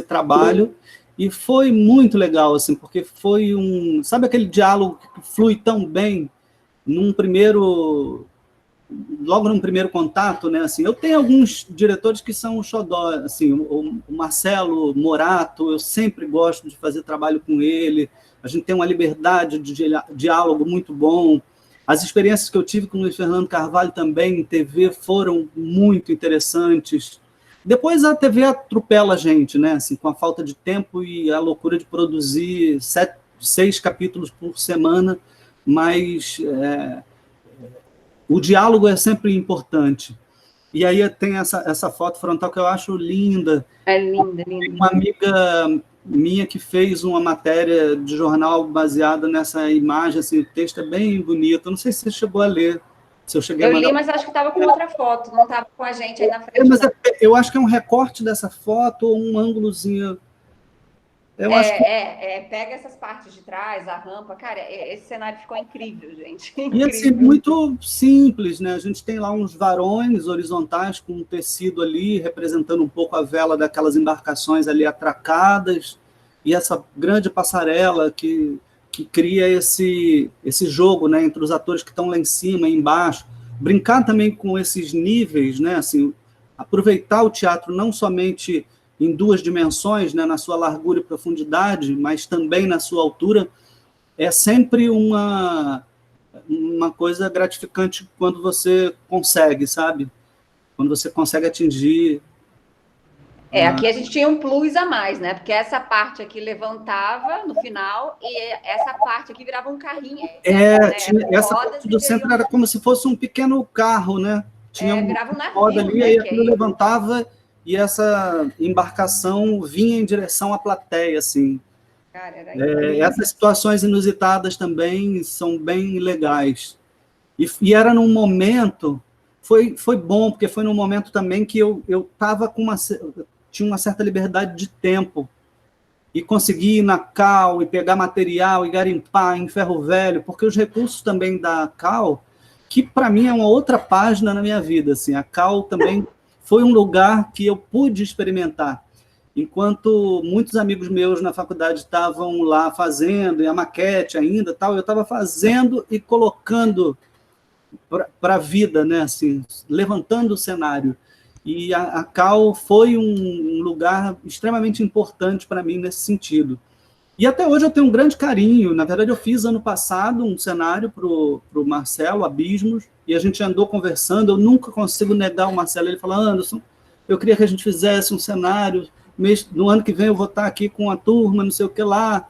trabalho e foi muito legal, assim, porque foi sabe aquele diálogo que flui tão bem logo num primeiro contato, né? Assim, eu tenho alguns diretores que são xodó, assim, o Marcelo Morato, eu sempre gosto de fazer trabalho com ele, a gente tem uma liberdade de diálogo muito bom. As experiências que eu tive com o Luiz Fernando Carvalho também em TV foram muito interessantes. Depois a TV atropela a gente, né? Assim, com a falta de tempo e a loucura de produzir 6 capítulos por semana, mas o diálogo é sempre importante. E aí tem essa foto frontal que eu acho linda. É linda, linda. Uma amiga minha que fez uma matéria de jornal baseada nessa imagem, assim, o texto é bem bonito. Eu não sei se você chegou a ler. Se eu li, mas acho que estava com outra foto, não estava com a gente aí na frente. Mas eu acho que é um recorte dessa foto ou um ângulozinho. Pega essas partes de trás, a rampa, cara, esse cenário ficou incrível, gente. Incrível. E assim, muito simples, né? A gente tem lá uns varões horizontais com um tecido ali, representando um pouco a vela daquelas embarcações ali atracadas, e essa grande passarela que cria esse jogo, né, entre os atores que estão lá em cima e embaixo. Brincar também com esses níveis, né? Assim, aproveitar o teatro não somente em 2 dimensões, né, na sua largura e profundidade, mas também na sua altura, é sempre uma coisa gratificante quando você consegue, sabe? Quando você consegue atingir... Aqui a gente tinha um plus a mais, né? Porque essa parte aqui levantava no final e essa parte aqui virava um carrinho. Essa parte do centro era como se fosse um pequeno carro, né? Tinha virava um navio, roda ali, né? Aí aquilo levantava e essa embarcação vinha em direção à plateia, assim. Cara, essas situações inusitadas também são bem legais. E era num momento... Foi bom, porque foi num momento também que eu estava tinha uma certa liberdade de tempo e consegui ir na CAL e pegar material e garimpar em Ferro Velho, porque os recursos também da CAL que para mim é uma outra página na minha vida. Assim, a Cal também foi um lugar que eu pude experimentar. Enquanto muitos amigos meus na faculdade estavam lá fazendo, e a maquete ainda, tal, eu estava fazendo e colocando para a vida, né? Assim, levantando o cenário. E a Cal foi um lugar extremamente importante para mim nesse sentido. E até hoje eu tenho um grande carinho. Na verdade, eu fiz ano passado um cenário para o Marcelo, Abismos, e a gente andou conversando. Eu nunca consigo negar o Marcelo. Ele falou: Anderson, eu queria que a gente fizesse um cenário. No ano que vem eu vou estar aqui com a turma, não sei o que lá.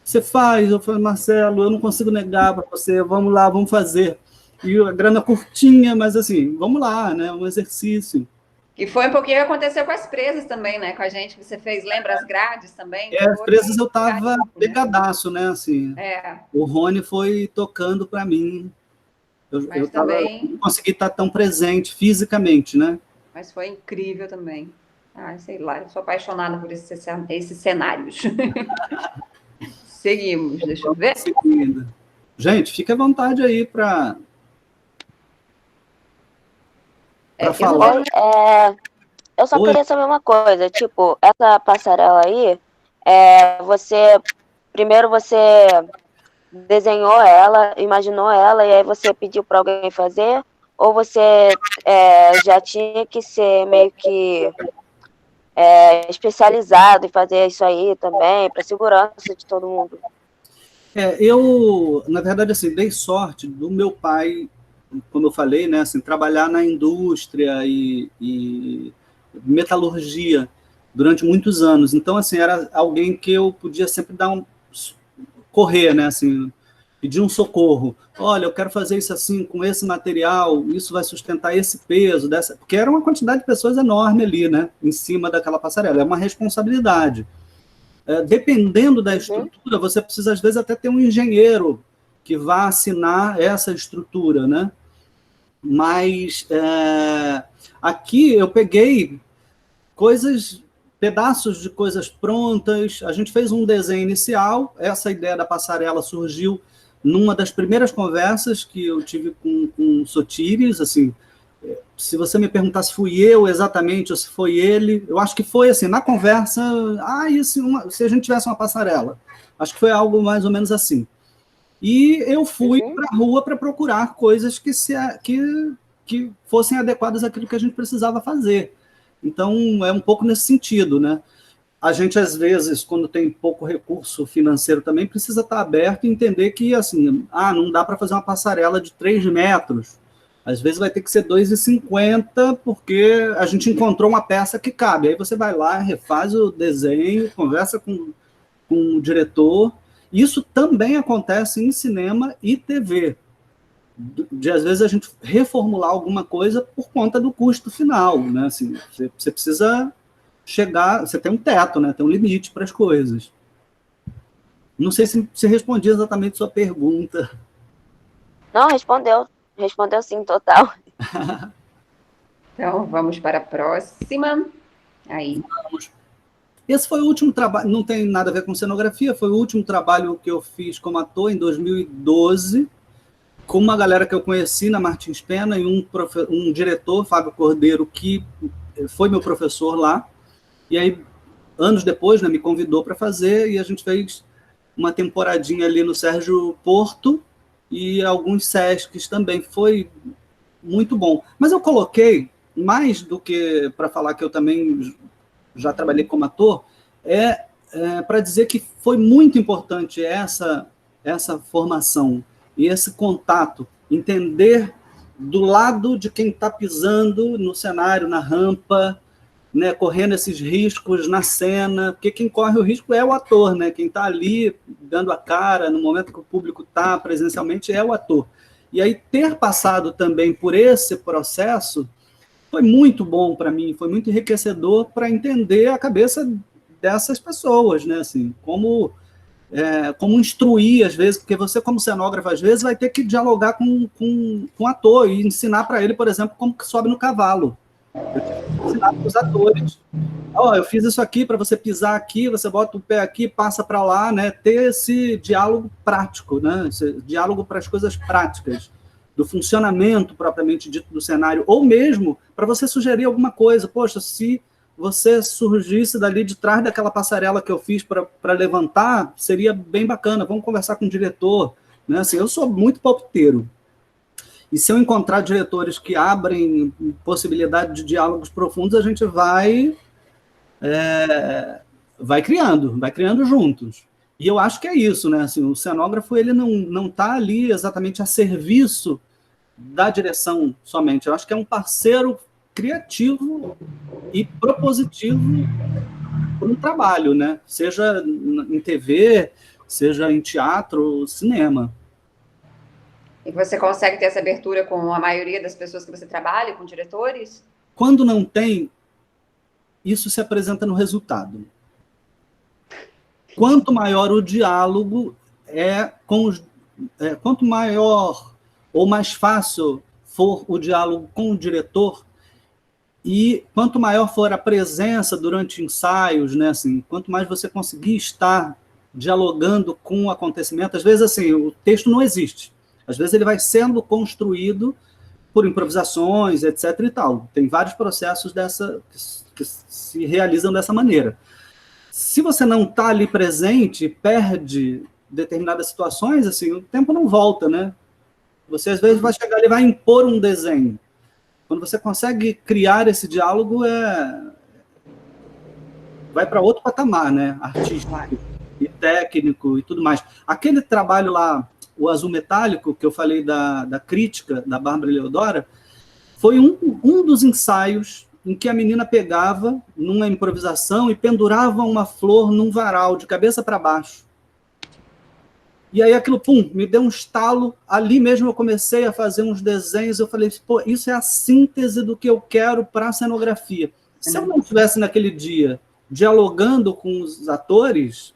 Você faz? Eu falei: Marcelo, eu não consigo negar para você. Vamos lá, vamos fazer. E a grana curtinha, mas assim, vamos lá, né? Um exercício. E foi um pouquinho que aconteceu com as presas também, né? Com a gente, que você fez, lembra as grades também? As presas eu estava pegadaço, né? Assim, é. O Rony foi tocando para mim. Eu também... não consegui estar tão presente fisicamente, né? Mas foi incrível também. Sei lá, eu sou apaixonada por esses cenários. Seguimos, deixa eu ver. Seguindo. Gente, fique à vontade aí para falar. Eu só queria saber uma coisa, tipo, essa passarela aí, primeiro você desenhou ela, imaginou ela, e aí você pediu para alguém fazer, ou você já tinha que ser meio que especializado em fazer isso aí também, para segurança de todo mundo? Eu, na verdade, assim, dei sorte do meu pai, como eu falei, né, assim, trabalhar na indústria e metalurgia durante muitos anos. Então, assim, era alguém que eu podia sempre correr, né, assim, pedir um socorro. Olha, eu quero fazer isso assim, com esse material, isso vai sustentar esse peso, porque era uma quantidade de pessoas enorme ali, né, em cima daquela passarela. É uma responsabilidade. Dependendo da estrutura, você precisa, às vezes, até ter um engenheiro que vá assinar essa estrutura, né? Mas aqui eu peguei pedaços de coisas prontas, a gente fez um desenho inicial, essa ideia da passarela surgiu numa das primeiras conversas que eu tive com o Sotiris, assim, se você me perguntar se fui eu exatamente ou se foi ele, eu acho que foi assim, na conversa, se a gente tivesse uma passarela, acho que foi algo mais ou menos assim. E eu fui para a rua para procurar coisas que fossem adequadas àquilo que a gente precisava fazer. Então, é um pouco nesse sentido, né? A gente, às vezes, quando tem pouco recurso financeiro também, precisa estar aberto e entender que, assim, não dá para fazer uma passarela de 3 metros. Às vezes vai ter que ser 2,50, porque a gente encontrou uma peça que cabe. Aí você vai lá, refaz o desenho, conversa com o diretor. Isso também acontece em cinema e TV. De, às vezes, a gente reformular alguma coisa por conta do custo final, né? Assim, você precisa chegar, você tem um teto, né? Tem um limite para as coisas. Não sei se respondi exatamente a sua pergunta. Não, respondeu sim, total. Então, vamos para a próxima. Aí. Vamos. Esse foi o último trabalho, não tem nada a ver com cenografia, foi o último trabalho que eu fiz como ator em 2012, com uma galera que eu conheci na Martins Pena e um diretor, Fábio Cordeiro, que foi meu professor lá. E aí, anos depois, né, me convidou para fazer, e a gente fez uma temporadinha ali no Sérgio Porto e alguns Sescs também. Foi muito bom. Mas eu coloquei, mais do que para falar que eu também já trabalhei como ator, para dizer que foi muito importante essa formação e esse contato, entender do lado de quem está pisando no cenário, na rampa, né, correndo esses riscos na cena, porque quem corre o risco é o ator, né? Quem está ali dando a cara no momento que o público está presencialmente é o ator. E aí ter passado também por esse processo foi muito bom para mim, foi muito enriquecedor para entender a cabeça dessas pessoas, né? Assim, como instruir, às vezes, porque você, como cenógrafo, às vezes, vai ter que dialogar com o ator e ensinar para ele, por exemplo, como que sobe no cavalo. Eu tive que ensinar para os atores. Eu fiz isso aqui para você pisar aqui, você bota o pé aqui, passa para lá, né? Ter esse diálogo prático, né? Esse diálogo para as coisas práticas. do funcionamento propriamente dito do cenário, ou mesmo para você sugerir alguma coisa. Poxa, se você surgisse dali de trás daquela passarela que eu fiz para levantar, seria bem bacana, vamos conversar com o diretor. Né? Assim, eu sou muito palpiteiro. E se eu encontrar diretores que abrem possibilidade de diálogos profundos, a gente vai criando juntos. E eu acho que é isso, né? Assim, o cenógrafo ele não está ali exatamente a serviço da direção somente. Eu acho que é um parceiro criativo e propositivo para um trabalho, né? Seja em TV, seja em teatro, cinema. E você consegue ter essa abertura com a maioria das pessoas que você trabalha, com diretores? Quando não tem, isso se apresenta no resultado. Quanto maior o diálogo quanto maior ou mais fácil for o diálogo com o diretor, e quanto maior for a presença durante ensaios, né, assim, quanto mais você conseguir estar dialogando com o acontecimento, às vezes assim, o texto não existe. Às vezes ele vai sendo construído por improvisações, etc. e tal. Tem vários processos que se realizam dessa maneira. Se você não está ali presente, perde determinadas situações, assim, o tempo não volta, né? Você, às vezes, vai chegar ali e vai impor um desenho. Quando você consegue criar esse diálogo, vai para outro patamar, né? Artístico e técnico e tudo mais. Aquele trabalho lá, o Azul Metálico, que eu falei da crítica da Bárbara Leodora, foi um dos ensaios em que a menina pegava numa improvisação e pendurava uma flor num varal, de cabeça para baixo. E aí aquilo, pum, me deu um estalo. Ali mesmo eu comecei a fazer uns desenhos, eu falei, pô, isso é a síntese do que eu quero para a cenografia. Se eu não estivesse naquele dia dialogando com os atores,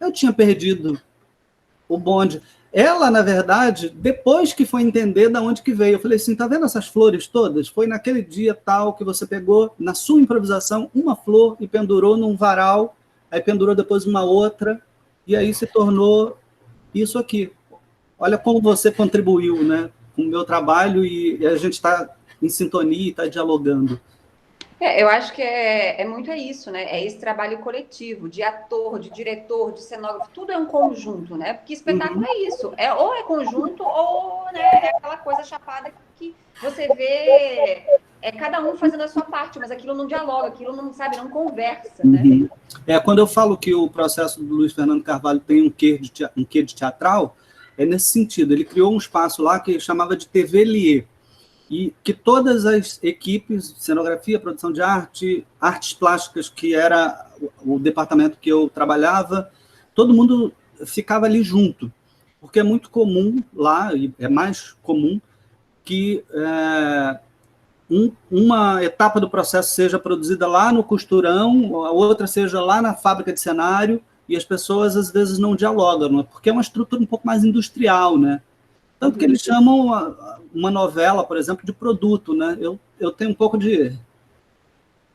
eu tinha perdido o bonde. Ela, na verdade, depois que foi entender de onde que veio, eu falei assim, tá vendo essas flores todas? Foi naquele dia tal que você pegou, na sua improvisação, uma flor e pendurou num varal, aí pendurou depois uma outra, e aí se tornou isso aqui. Olha como você contribuiu, né, com o meu trabalho, e a gente está em sintonia e está dialogando. Eu acho que é muito isso, né? É esse trabalho coletivo, de ator, de diretor, de cenógrafo, tudo é um conjunto, né? Porque espetáculo é isso, ou é conjunto, ou, né, é aquela coisa chapada que você vê cada um fazendo a sua parte, mas aquilo não dialoga, aquilo não, sabe, não conversa, né? Quando eu falo que o processo do Luiz Fernando Carvalho tem um quê de teatral, é nesse sentido. Ele criou um espaço lá que ele chamava de TV Lier, e que todas as equipes, cenografia, produção de arte, artes plásticas, que era o departamento que eu trabalhava, todo mundo ficava ali junto, porque é muito comum lá, e é mais comum, que uma etapa do processo seja produzida lá no costurão, a outra seja lá na fábrica de cenário, e as pessoas, às vezes, não dialogam, né? Porque é uma estrutura um pouco mais industrial, né? Tanto que eles chamam uma novela, por exemplo, de produto, né? Eu tenho um pouco de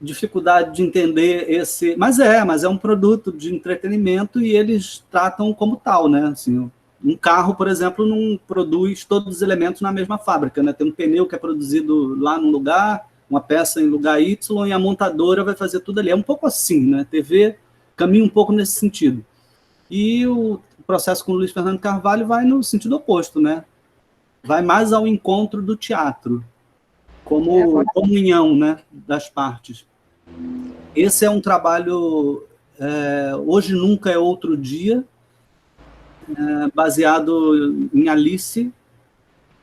dificuldade de entender esse... Mas é um produto de entretenimento e eles tratam como tal, né? Assim, um carro, por exemplo, não produz todos os elementos na mesma fábrica, né? Tem um pneu que é produzido lá num lugar, uma peça em lugar Y, e a montadora vai fazer tudo ali. É um pouco assim, né? TV caminha um pouco nesse sentido. E o processo com o Luiz Fernando Carvalho vai no sentido oposto, né? Vai mais ao encontro do teatro, como comunhão, né, das partes. Esse é um trabalho, Hoje Nunca é Outro Dia, baseado em Alice,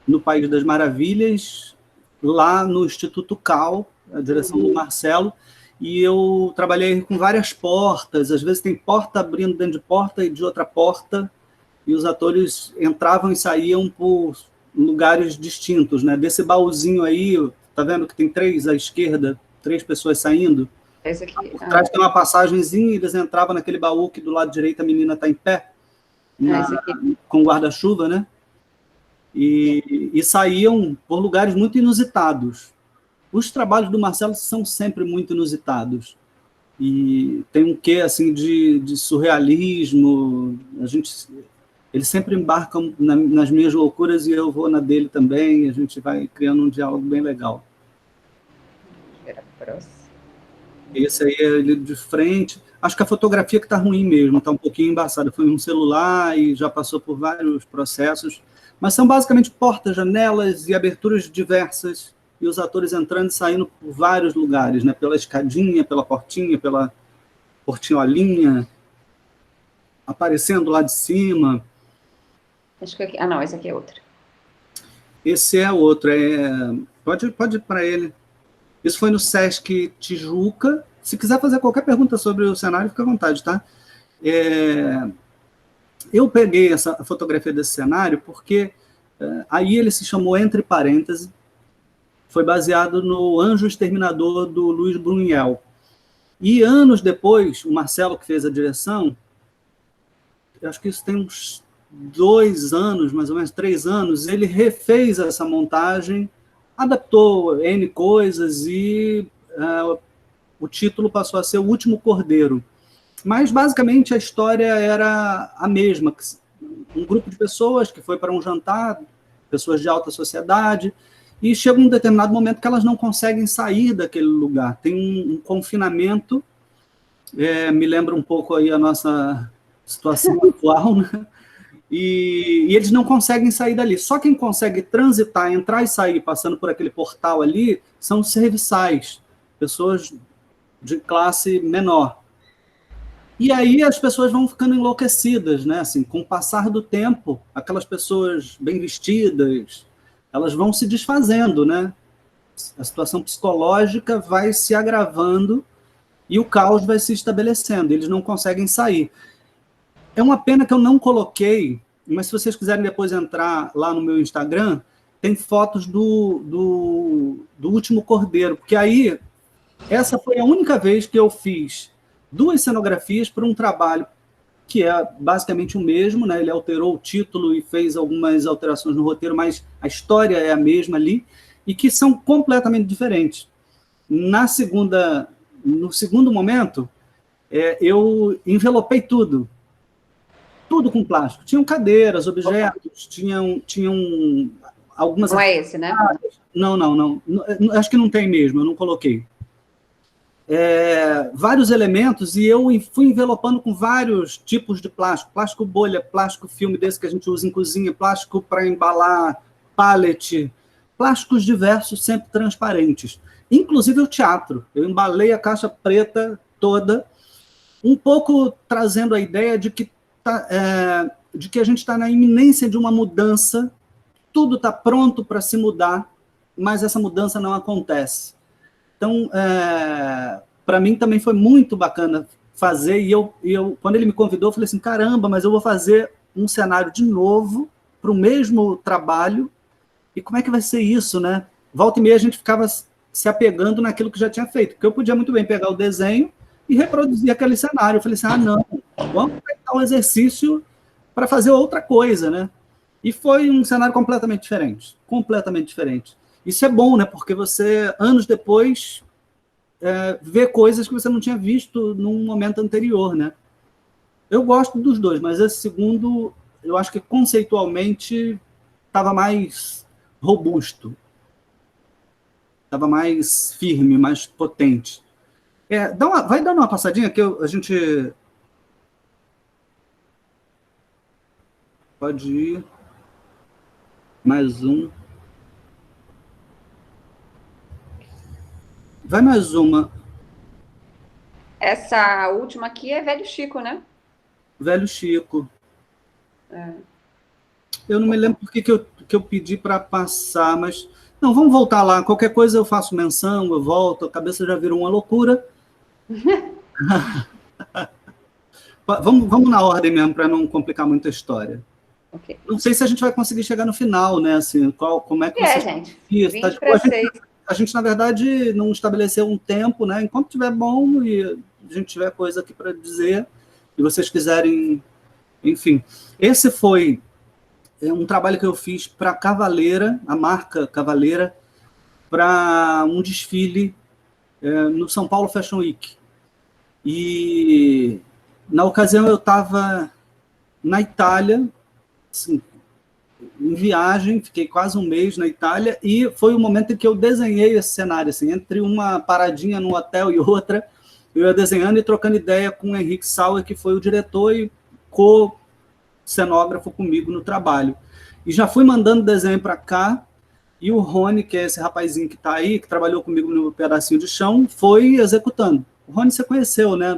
no País das Maravilhas, lá no Instituto Cal, a direção do Marcelo, e eu trabalhei com várias portas, às vezes tem porta abrindo dentro de porta e de outra porta, e os atores entravam e saíam por lugares distintos, né? Desse baúzinho aí, tá vendo que tem 3 à esquerda, 3 pessoas saindo? Esse aqui. Por trás tem uma passagenzinha, e eles entravam naquele baú que do lado direito a menina está em pé, com guarda-chuva, né? E saíam por lugares muito inusitados. Os trabalhos do Marcelo são sempre muito inusitados. E tem um quê assim, de surrealismo. A gente Ele sempre embarca nas minhas loucuras e eu vou na dele também, e a gente vai criando um diálogo bem legal. Esse aí é ele de frente. Acho que a fotografia que está ruim mesmo, está um pouquinho embaçada. Foi um celular e já passou por vários processos. Mas são basicamente portas, janelas e aberturas diversas, e os atores entrando e saindo por vários lugares, né? Pela escadinha, pela portinholinha, aparecendo lá de cima. Acho que aqui... Ah, não, esse aqui é outro. Esse é outro. Pode ir para ele. Isso foi no Sesc Tijuca. Se quiser fazer qualquer pergunta sobre o cenário, fica à vontade, tá? Eu peguei essa fotografia desse cenário porque aí ele se chamou Entre Parênteses. Foi baseado no Anjo Exterminador, do Luiz Buñuel. E anos depois, o Marcelo, que fez a direção, eu acho que isso tem uns 2 anos, mais ou menos 3 anos, ele refez essa montagem, adaptou N coisas e o título passou a ser O Último Cordeiro. Mas, basicamente, a história era a mesma. Um grupo de pessoas que foi para um jantar, pessoas de alta sociedade, e chega um determinado momento que elas não conseguem sair daquele lugar. Tem um confinamento, me lembra um pouco aí a nossa situação atual, né? E eles não conseguem sair dali. Só quem consegue transitar, entrar e sair, passando por aquele portal ali, são os serviçais, pessoas de classe menor. E aí as pessoas vão ficando enlouquecidas, né? Assim, com o passar do tempo, aquelas pessoas bem vestidas, elas vão se desfazendo, né? A situação psicológica vai se agravando e o caos vai se estabelecendo, eles não conseguem sair. É uma pena que eu não coloquei, mas se vocês quiserem depois entrar lá no meu Instagram, tem fotos do Último Cordeiro, porque aí, essa foi a única vez que eu fiz 2 cenografias para um trabalho que é basicamente o mesmo, né? Ele alterou o título e fez algumas alterações no roteiro, mas a história é a mesma ali, e que são completamente diferentes. No segundo momento, eu envelopei tudo com plástico. Tinham cadeiras, objetos, tinham algumas... Não é esse, né? Não. Acho que não tem mesmo, eu não coloquei. Vários elementos, e eu fui envelopando com vários tipos de plástico. Plástico bolha, plástico filme desse que a gente usa em cozinha, plástico para embalar, pallet, plásticos diversos, sempre transparentes. Inclusive o teatro. Eu embalei a caixa preta toda, um pouco trazendo a ideia de que a gente está na iminência de uma mudança, tudo está pronto para se mudar, mas essa mudança não acontece. Então, para mim também foi muito bacana fazer, e eu, quando ele me convidou, eu falei assim, caramba, mas eu vou fazer um cenário de novo, para o mesmo trabalho, e como é que vai ser isso, né? Volta e meia a gente ficava se apegando naquilo que já tinha feito, porque eu podia muito bem pegar o desenho e reproduzir aquele cenário. Eu falei assim, não, vamos tentar um exercício para fazer outra coisa, né? E foi um cenário completamente diferente, completamente diferente. Isso é bom, né? Porque você, anos depois, vê coisas que você não tinha visto num momento anterior, né? Eu gosto dos dois, mas esse segundo, eu acho que conceitualmente estava mais robusto, estava mais firme, mais potente. Vai dando uma passadinha que a gente... Pode ir. Mais um. Vai mais uma. Essa última aqui é Velho Chico, né? Velho Chico. Eu não me lembro por que eu pedi para passar, mas... Não, vamos voltar lá. Qualquer coisa eu faço menção, eu volto, a cabeça já virou uma loucura. Vamos na ordem mesmo, para não complicar muito a história. Okay. Não sei se a gente vai conseguir chegar no final, né? Assim, como é que você... gente. A gente, na verdade, não estabeleceu um tempo, né? Enquanto tiver bom e a gente tiver coisa aqui para dizer, e vocês quiserem... Enfim, esse foi um trabalho que eu fiz para a Cavaleira, a marca Cavaleira, para um desfile no São Paulo Fashion Week. E, na ocasião, eu estava na Itália, assim, em viagem, fiquei quase um mês na Itália, e foi o momento em que eu desenhei esse cenário, assim, entre uma paradinha no hotel e outra, eu ia desenhando e trocando ideia com o Henrique Sauer, que foi o diretor e co-cenógrafo comigo no trabalho. E já fui mandando desenho para cá, e o Rony, que é esse rapazinho que está aí, que trabalhou comigo no Pedacinho de Chão, foi executando. O Rony você conheceu, né?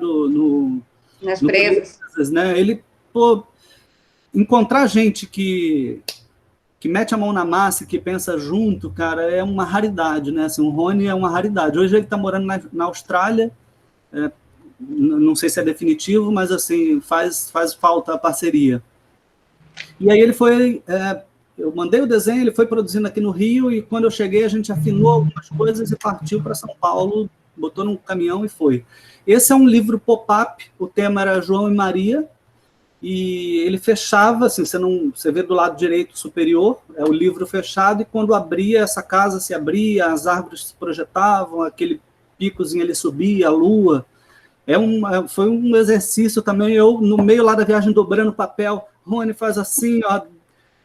Nas presas. Né? Ele, pô, encontrar gente que mete a mão na massa e que pensa junto, cara, é uma raridade, né? Assim, o Rony é uma raridade. Hoje ele está morando na Austrália, não sei se é definitivo, mas assim, faz falta a parceria. E aí ele foi... eu mandei o desenho, ele foi produzindo aqui no Rio, e quando eu cheguei a gente afinou algumas coisas e partiu para São Paulo, botou num caminhão e foi. Esse é um livro pop-up, o tema era João e Maria, e ele fechava, assim, você vê do lado direito superior, é o livro fechado, e quando abria, essa casa se abria, as árvores se projetavam, aquele picozinho ali subia, a lua. Foi um exercício também, eu no meio lá da viagem dobrando papel, Rony faz assim, ó,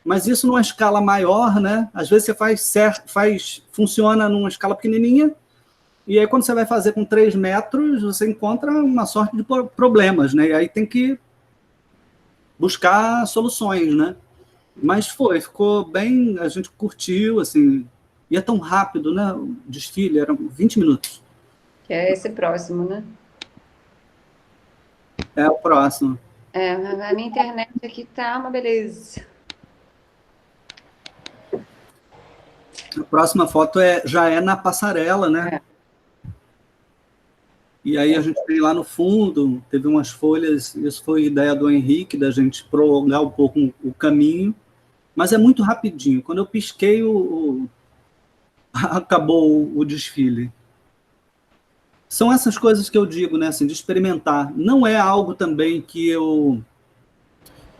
mas isso numa escala maior, né? Às vezes você funciona numa escala pequenininha, e aí quando você vai fazer com 3 metros, você encontra uma sorte de problemas, né? E aí tem que buscar soluções, né? Mas ficou bem, a gente curtiu, assim, e é tão rápido, né? O desfile, eram 20 minutos. Que é esse próximo, né? É o próximo. A minha internet aqui tá uma beleza. A próxima foto já é na passarela, né? E aí a gente tem lá no fundo, teve umas folhas, isso foi ideia do Henrique, da gente prolongar um pouco o caminho, mas é muito rapidinho. Quando eu pisquei, acabou o desfile. São essas coisas que eu digo, né, assim, de experimentar. Não é algo também que eu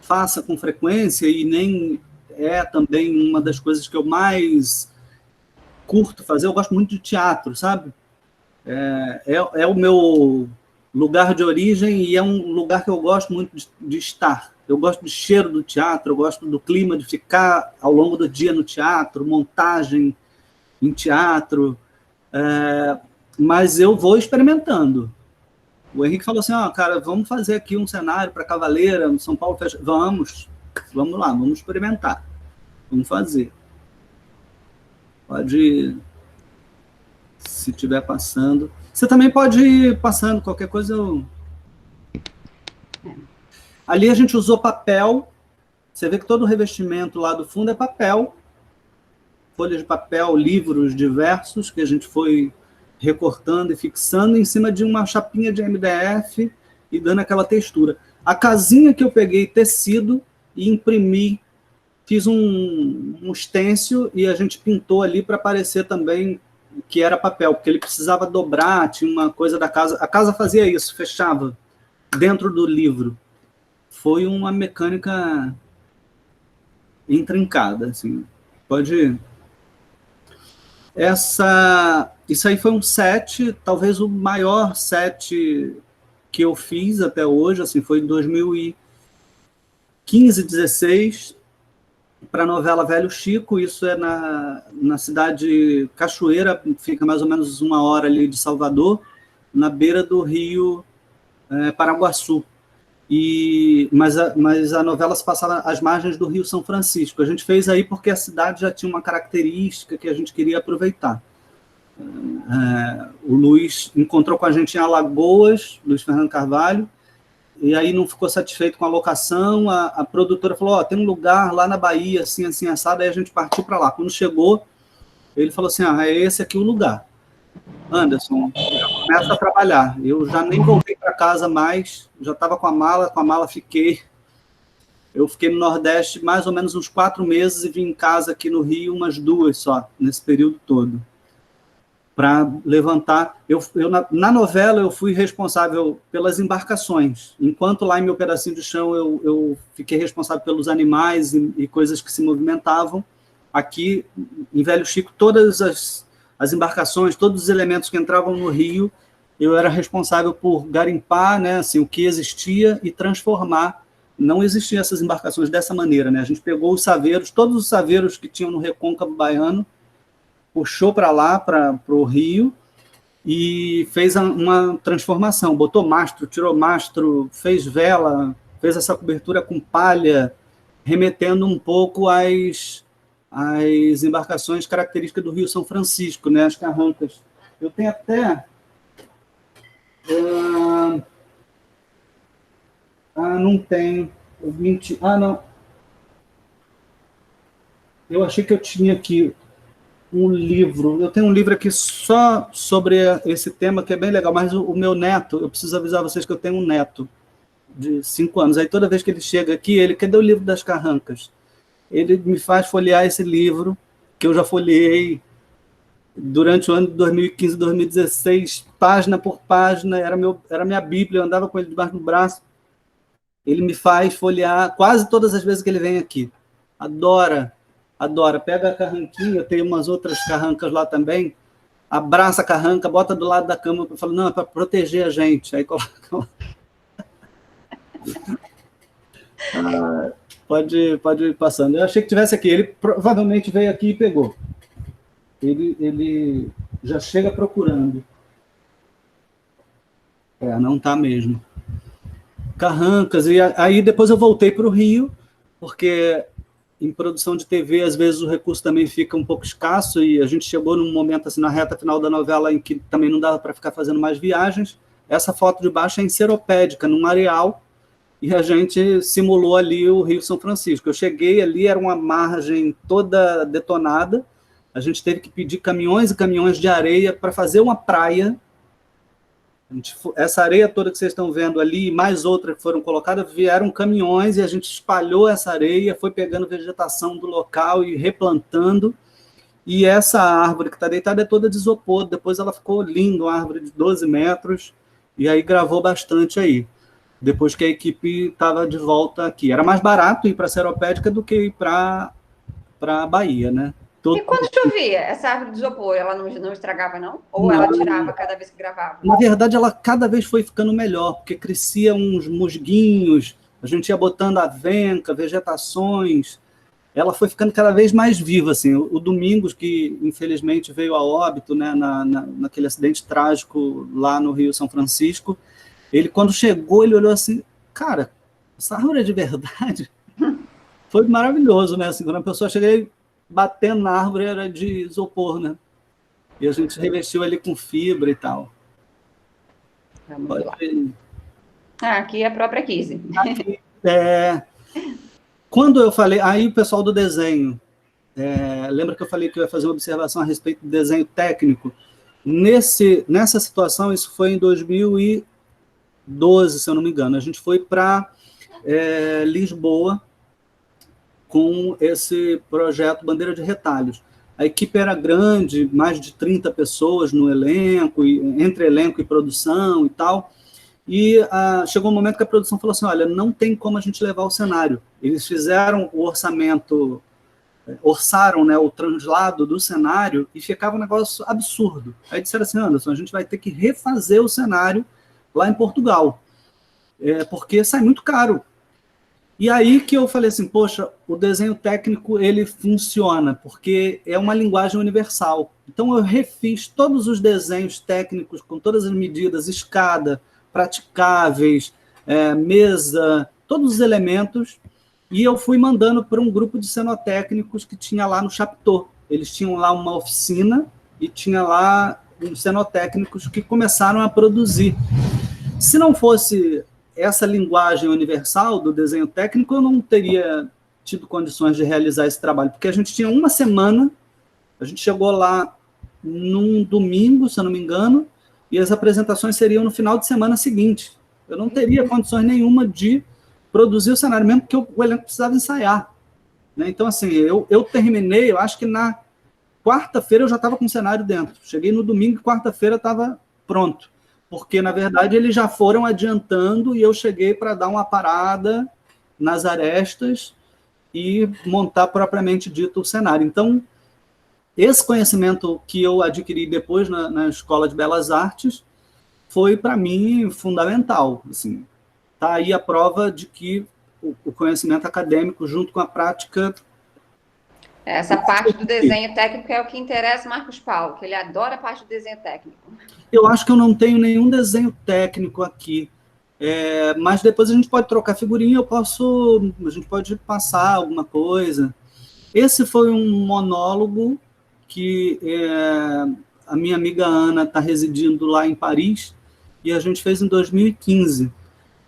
faça com frequência e nem é também uma das coisas que eu mais curto fazer. Eu gosto muito de teatro, sabe? É o meu lugar de origem e é um lugar que eu gosto muito de estar. Eu gosto do cheiro do teatro, eu gosto do clima de ficar ao longo do dia no teatro, montagem em teatro, mas eu vou experimentando. O Henrique falou assim, cara, vamos fazer aqui um cenário para Cavaleira, no São Paulo Fest... Vamos lá, vamos experimentar, vamos fazer. Pode... Se estiver passando. Você também pode ir passando, qualquer coisa. Ali a gente usou papel. Você vê que todo o revestimento lá do fundo é papel. Folhas de papel, livros diversos, que a gente foi recortando e fixando em cima de uma chapinha de MDF e dando aquela textura. A casinha que eu peguei tecido e imprimi, fiz um stencil e a gente pintou ali para parecer também que era papel, porque ele precisava dobrar, tinha uma coisa da casa. A casa fazia isso, fechava dentro do livro. Foi uma mecânica intrincada, assim. Pode... Isso aí foi um set, talvez o maior set que eu fiz até hoje, assim, foi em 2015, 16, para a novela Velho Chico. Isso é na cidade Cachoeira, fica mais ou menos 1 hora ali de Salvador, na beira do rio Paraguaçu. Mas a novela se passava às margens do Rio São Francisco. A gente fez aí porque a cidade já tinha uma característica que a gente queria aproveitar. O Luiz encontrou com a gente em Alagoas, Luiz Fernando Carvalho, e aí não ficou satisfeito com a locação. A produtora falou, tem um lugar lá na Bahia, assim, assim, assado, aí a gente partiu para lá. Quando chegou, ele falou assim, é esse aqui o lugar. Anderson, já começa a trabalhar. Eu já nem voltei para casa mais, já estava com a mala fiquei. Eu fiquei no Nordeste mais ou menos uns 4 meses e vim em casa aqui no Rio umas 2 só, nesse período todo. Para levantar... Na novela, eu fui responsável pelas embarcações. Enquanto lá em Meu Pedacinho de Chão, eu fiquei responsável pelos animais e coisas que se movimentavam. Aqui, em Velho Chico, todas as embarcações, todos os elementos que entravam no rio, eu era responsável por garimpar, né, assim, o que existia e transformar não existiam essas embarcações dessa maneira, né? A gente pegou os saveiros, todos os saveiros que tinham no Recôncavo Baiano, puxou para lá, para o Rio, e fez uma transformação, botou mastro, tirou mastro, fez vela, fez essa cobertura com palha, remetendo um pouco às embarcações características do Rio São Francisco, né, as carrancas. Eu tenho até... não tem. Não. Eu achei que eu tinha aqui um livro. Eu tenho um livro aqui só sobre esse tema, que é bem legal, mas o meu neto, eu preciso avisar vocês que eu tenho um neto de 5 anos. Aí toda vez que ele chega aqui, cadê o livro das carrancas? Ele me faz folhear esse livro, que eu já folheei durante o ano de 2015, 2016, página por página, era minha Bíblia, eu andava com ele debaixo do braço. Ele me faz folhear quase todas as vezes que ele vem aqui. Adora. Pega a carranquinha, eu tenho umas outras carrancas lá também, abraça a carranca, bota do lado da cama, e fala, não, é para proteger a gente. Aí coloca lá. Pode ir passando. Eu achei que tivesse aqui. Ele provavelmente veio aqui e pegou. Ele já chega procurando. Não está mesmo. Carrancas. E aí depois eu voltei para o Rio, porque em produção de TV, às vezes o recurso também fica um pouco escasso, e a gente chegou num momento, assim, na reta final da novela, em que também não dava para ficar fazendo mais viagens. Essa foto de baixo é em Seropédica, num areal, e a gente simulou ali o Rio São Francisco. Eu cheguei ali, era uma margem toda detonada, a gente teve que pedir caminhões e caminhões de areia para fazer uma praia. Essa areia toda que vocês estão vendo ali, e mais outras que foram colocadas, vieram caminhões e a gente espalhou essa areia, foi pegando vegetação do local e replantando. E essa árvore que está deitada é toda de isopor, depois ela ficou linda, uma árvore de 12 metros, e aí gravou bastante aí, depois que a equipe estava de volta aqui. Era mais barato ir para a Seropédica do que ir para a Bahia, né? E quando chovia, essa árvore de isopor, ela não estragava, não? Ou ela tirava cada vez que gravava? Na verdade, ela cada vez foi ficando melhor, porque crescia uns musguinhos, a gente ia botando avenca, vegetações, ela foi ficando cada vez mais viva, assim. O Domingos, que infelizmente veio a óbito, né, naquele acidente trágico lá no Rio São Francisco, ele, quando chegou, ele olhou assim, cara, essa árvore é de verdade? Foi maravilhoso, né? Assim, quando a pessoa chega batendo na árvore, era de isopor, né? E a gente revestiu ali com fibra e tal. Vamos lá. Aqui é a própria Kise. Quando eu falei... Aí o pessoal do desenho... lembra que eu falei que eu ia fazer uma observação a respeito do desenho técnico? Nessa situação, isso foi em 2012, se eu não me engano. A gente foi para Lisboa com esse projeto Bandeira de Retalhos. A equipe era grande, mais de 30 pessoas no elenco, entre elenco e produção e tal, e chegou um momento que a produção falou assim, olha, não tem como a gente levar o cenário. Eles fizeram o orçamento, orçaram, né, o translado do cenário, e ficava um negócio absurdo. Aí disseram assim, Anderson, a gente vai ter que refazer o cenário lá em Portugal, porque sai muito caro. E aí que eu falei assim, poxa, o desenho técnico, ele funciona, porque é uma linguagem universal. Então eu refiz todos os desenhos técnicos, com todas as medidas, escada, praticáveis, mesa, todos os elementos, e eu fui mandando para um grupo de cenotécnicos que tinha lá no Chapitão. Eles tinham lá uma oficina, e tinha lá uns cenotécnicos que começaram a produzir. Se não fosse essa linguagem universal do desenho técnico, eu não teria tido condições de realizar esse trabalho, porque a gente tinha uma semana, a gente chegou lá num domingo, se eu não me engano, e as apresentações seriam no final de semana seguinte. Eu não teria condições nenhuma de produzir o cenário, mesmo porque o elenco precisava ensaiar, né? Então, assim, eu terminei, eu acho que na quarta-feira eu já estava com o cenário dentro. Cheguei no domingo e quarta-feira estava pronto. Porque, na verdade, eles já foram adiantando e eu cheguei para dar uma parada nas arestas e montar propriamente dito o cenário. Então, esse conhecimento que eu adquiri depois na Escola de Belas Artes foi, para mim, fundamental. Assim, tá aí a prova de que o conhecimento acadêmico junto com a prática. Essa parte do desenho técnico é o que interessa Marcos Paulo, que ele adora a parte do desenho técnico. Eu acho que eu não tenho nenhum desenho técnico aqui, mas depois a gente pode trocar figurinha, a gente pode passar alguma coisa. Esse foi um monólogo que a minha amiga Ana está residindo lá em Paris, e a gente fez em 2015.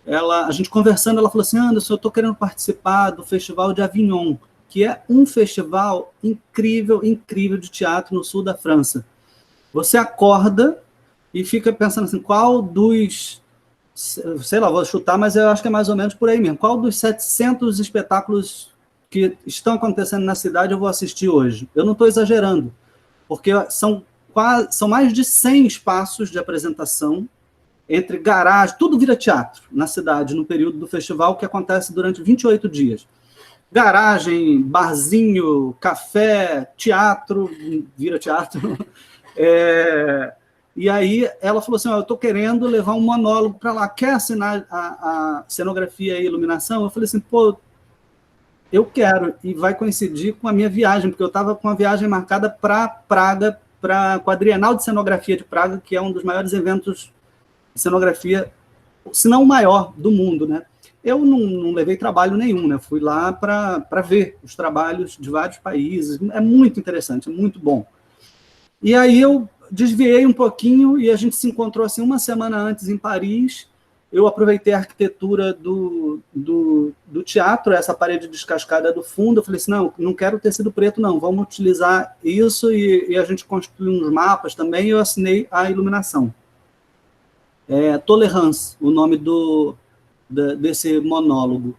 A gente conversando, ela falou assim, Anderson, eu estou querendo participar do Festival de Avignon, que é um festival incrível, incrível de teatro no sul da França. Você acorda e fica pensando assim, qual dos, sei lá, vou chutar, mas eu acho que é mais ou menos por aí mesmo, qual dos 700 espetáculos que estão acontecendo na cidade eu vou assistir hoje? Eu não estou exagerando, porque são mais de 100 espaços de apresentação, entre garagem, tudo vira teatro na cidade, no período do festival, que acontece durante 28 dias. Garagem, barzinho, café, teatro, vira teatro. E aí ela falou assim, eu estou querendo levar um monólogo para lá, quer assinar a cenografia e iluminação? Eu falei assim, pô, eu quero, e vai coincidir com a minha viagem, porque eu estava com uma viagem marcada para Praga, para a Quadrienal de Cenografia de Praga, que é um dos maiores eventos de cenografia, se não o maior do mundo, né? Eu não levei trabalho nenhum, né? Fui lá para ver os trabalhos de vários países. É muito interessante, é muito bom. E aí eu desviei um pouquinho e a gente se encontrou assim uma semana antes em Paris. Eu aproveitei a arquitetura do teatro, essa parede descascada do fundo. Eu falei assim, não quero tecido preto, não. Vamos utilizar isso e a gente construiu uns mapas também e eu assinei a iluminação. Tolerance, o nome desse monólogo.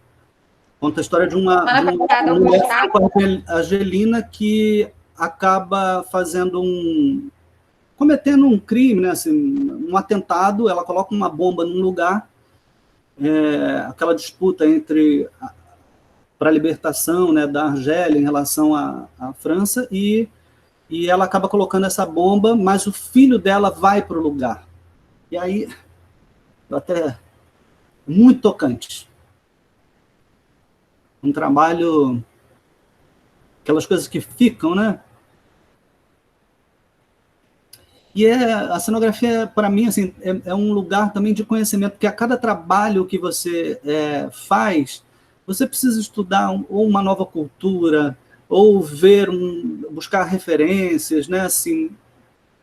Conta a história de uma mulher, Angelina, que acaba cometendo um crime, né, assim, um atentado. Ela coloca uma bomba num lugar, aquela disputa para a libertação, né, da Argélia em relação à França, e ela acaba colocando essa bomba, mas o filho dela vai para o lugar. E aí, até muito tocante. Um trabalho, aquelas coisas que ficam, né? E a cenografia, para mim, assim, é um lugar também de conhecimento, porque a cada trabalho que você faz, você precisa estudar ou uma nova cultura, ou buscar referências, né? Assim,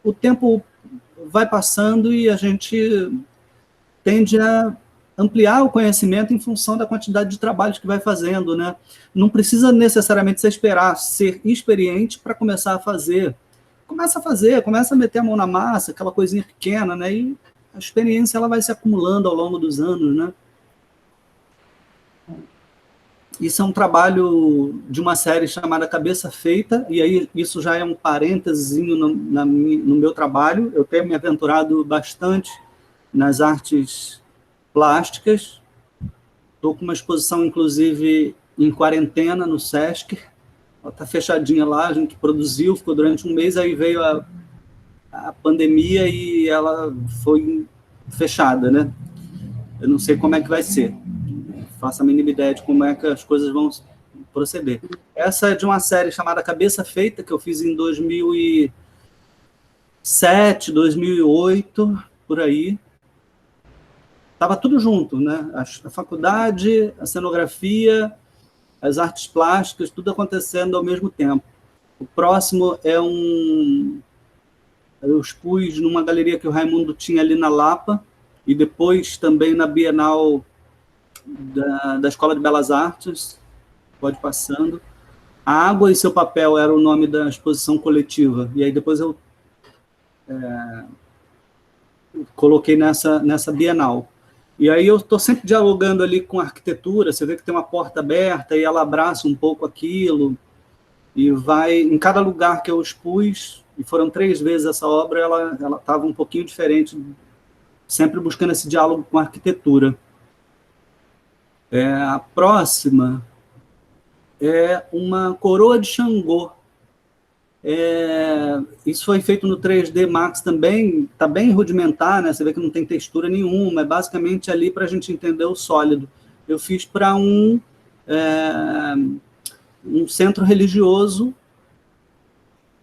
o tempo vai passando e a gente tende a ampliar o conhecimento em função da quantidade de trabalhos que vai fazendo, né? Não precisa necessariamente se esperar ser experiente para começar a fazer. Começa a meter a mão na massa, aquela coisinha pequena, né? E a experiência ela vai se acumulando ao longo dos anos, né? Isso é um trabalho de uma série chamada Cabeça Feita, e aí isso já é um parênteses no meu trabalho. Eu tenho me aventurado bastante nas artes plásticas. Estou com uma exposição, inclusive, em quarentena, no Sesc. Ela está fechadinha lá, a gente produziu, ficou durante um mês, aí veio a pandemia e ela foi fechada, né? Eu não sei como é que vai ser. Não faço a mínima ideia de como é que as coisas vão proceder. Essa é de uma série chamada Cabeça Feita, que eu fiz em 2007, 2008, por aí. Estava tudo junto, né? A faculdade, a cenografia, as artes plásticas, tudo acontecendo ao mesmo tempo. O próximo eu expus numa galeria que o Raimundo tinha ali na Lapa, e depois também na Bienal da Escola de Belas Artes, pode passando. A Água e Seu Papel era o nome da exposição coletiva, e aí depois eu coloquei nessa Bienal. E aí eu estou sempre dialogando ali com a arquitetura, você vê que tem uma porta aberta e ela abraça um pouco aquilo, e vai, em cada lugar que eu expus, e foram 3 vezes essa obra, ela estava um pouquinho diferente, sempre buscando esse diálogo com a arquitetura. A próxima é uma coroa de Xangô. Isso foi feito no 3D Max também, está bem rudimentar, né? Você vê que não tem textura nenhuma, é basicamente ali para a gente entender o sólido. eu fiz para um centro religioso,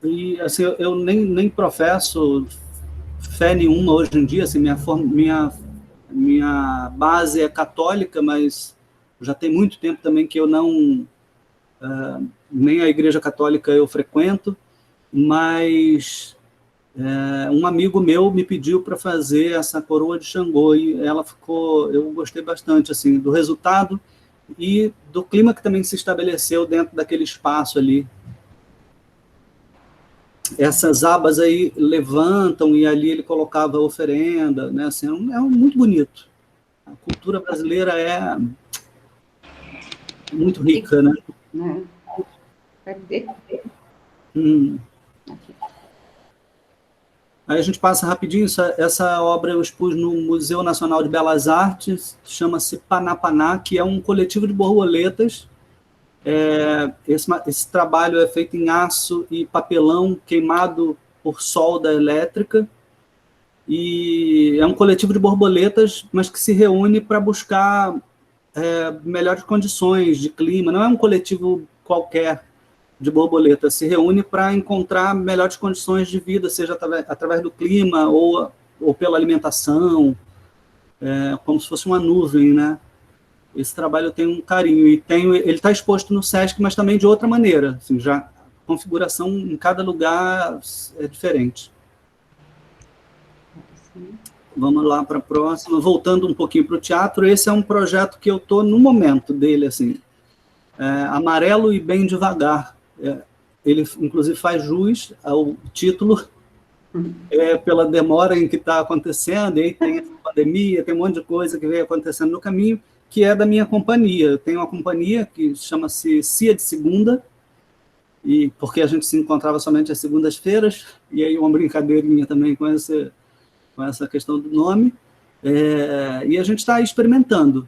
e assim, eu nem professo fé nenhuma hoje em dia, assim, minha base é católica, mas já tem muito tempo também que eu não, nem a igreja católica eu frequento, mas um amigo meu me pediu para fazer essa coroa de Xangô, e ela ficou, eu gostei bastante, assim, do resultado e do clima que também se estabeleceu dentro daquele espaço ali. Essas abas aí levantam, e ali ele colocava oferenda, né? Assim, muito bonito. A cultura brasileira é muito rica, né? Aí a gente passa rapidinho, essa obra eu expus no Museu Nacional de Belas Artes, chama-se Panapaná, que é um coletivo de borboletas. Esse trabalho é feito em aço e papelão queimado por solda elétrica, e é um coletivo de borboletas, mas que se reúne para buscar melhores condições de clima. Não é um coletivo qualquer de borboletas, se reúne para encontrar melhores condições de vida, seja através do clima ou pela alimentação, como se fosse uma nuvem, né? Esse trabalho eu tenho um carinho, e ele está exposto no SESC, mas também de outra maneira, assim, já a configuração em cada lugar é diferente. Vamos lá para a próxima. Voltando um pouquinho para o teatro, esse é um projeto que eu estou no momento dele, assim, Amarelo e Bem Devagar. Ele, inclusive, faz jus ao título, pela demora em que está acontecendo, e aí tem essa pandemia, tem um monte de coisa que vem acontecendo no caminho, que é da minha companhia. Eu tenho uma companhia que chama-se Cia de Segunda, e porque a gente se encontrava somente às segundas-feiras, e aí uma brincadeirinha também com essa questão do nome, e a gente está experimentando.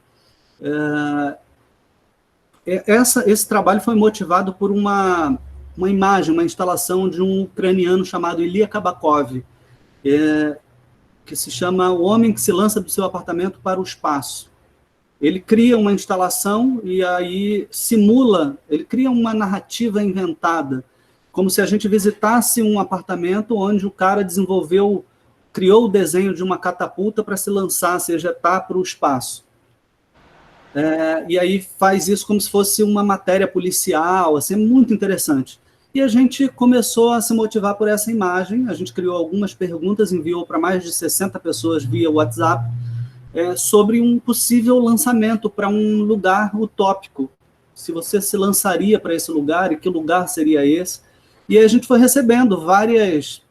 Esse trabalho foi motivado por uma imagem, uma instalação de um ucraniano chamado Ilya Kabakov, que se chama O Homem que se lança do seu apartamento para o espaço. Ele cria uma instalação e aí simula, ele cria uma narrativa inventada, como se a gente visitasse um apartamento onde o cara criou o desenho de uma catapulta para se lançar, se ejetar para o espaço. E aí faz isso como se fosse uma matéria policial, assim, muito interessante. E a gente começou a se motivar por essa imagem, a gente criou algumas perguntas, enviou para mais de 60 pessoas via WhatsApp, sobre um possível lançamento para um lugar utópico. Se você se lançaria para esse lugar, e que lugar seria esse? E aí a gente foi recebendo vários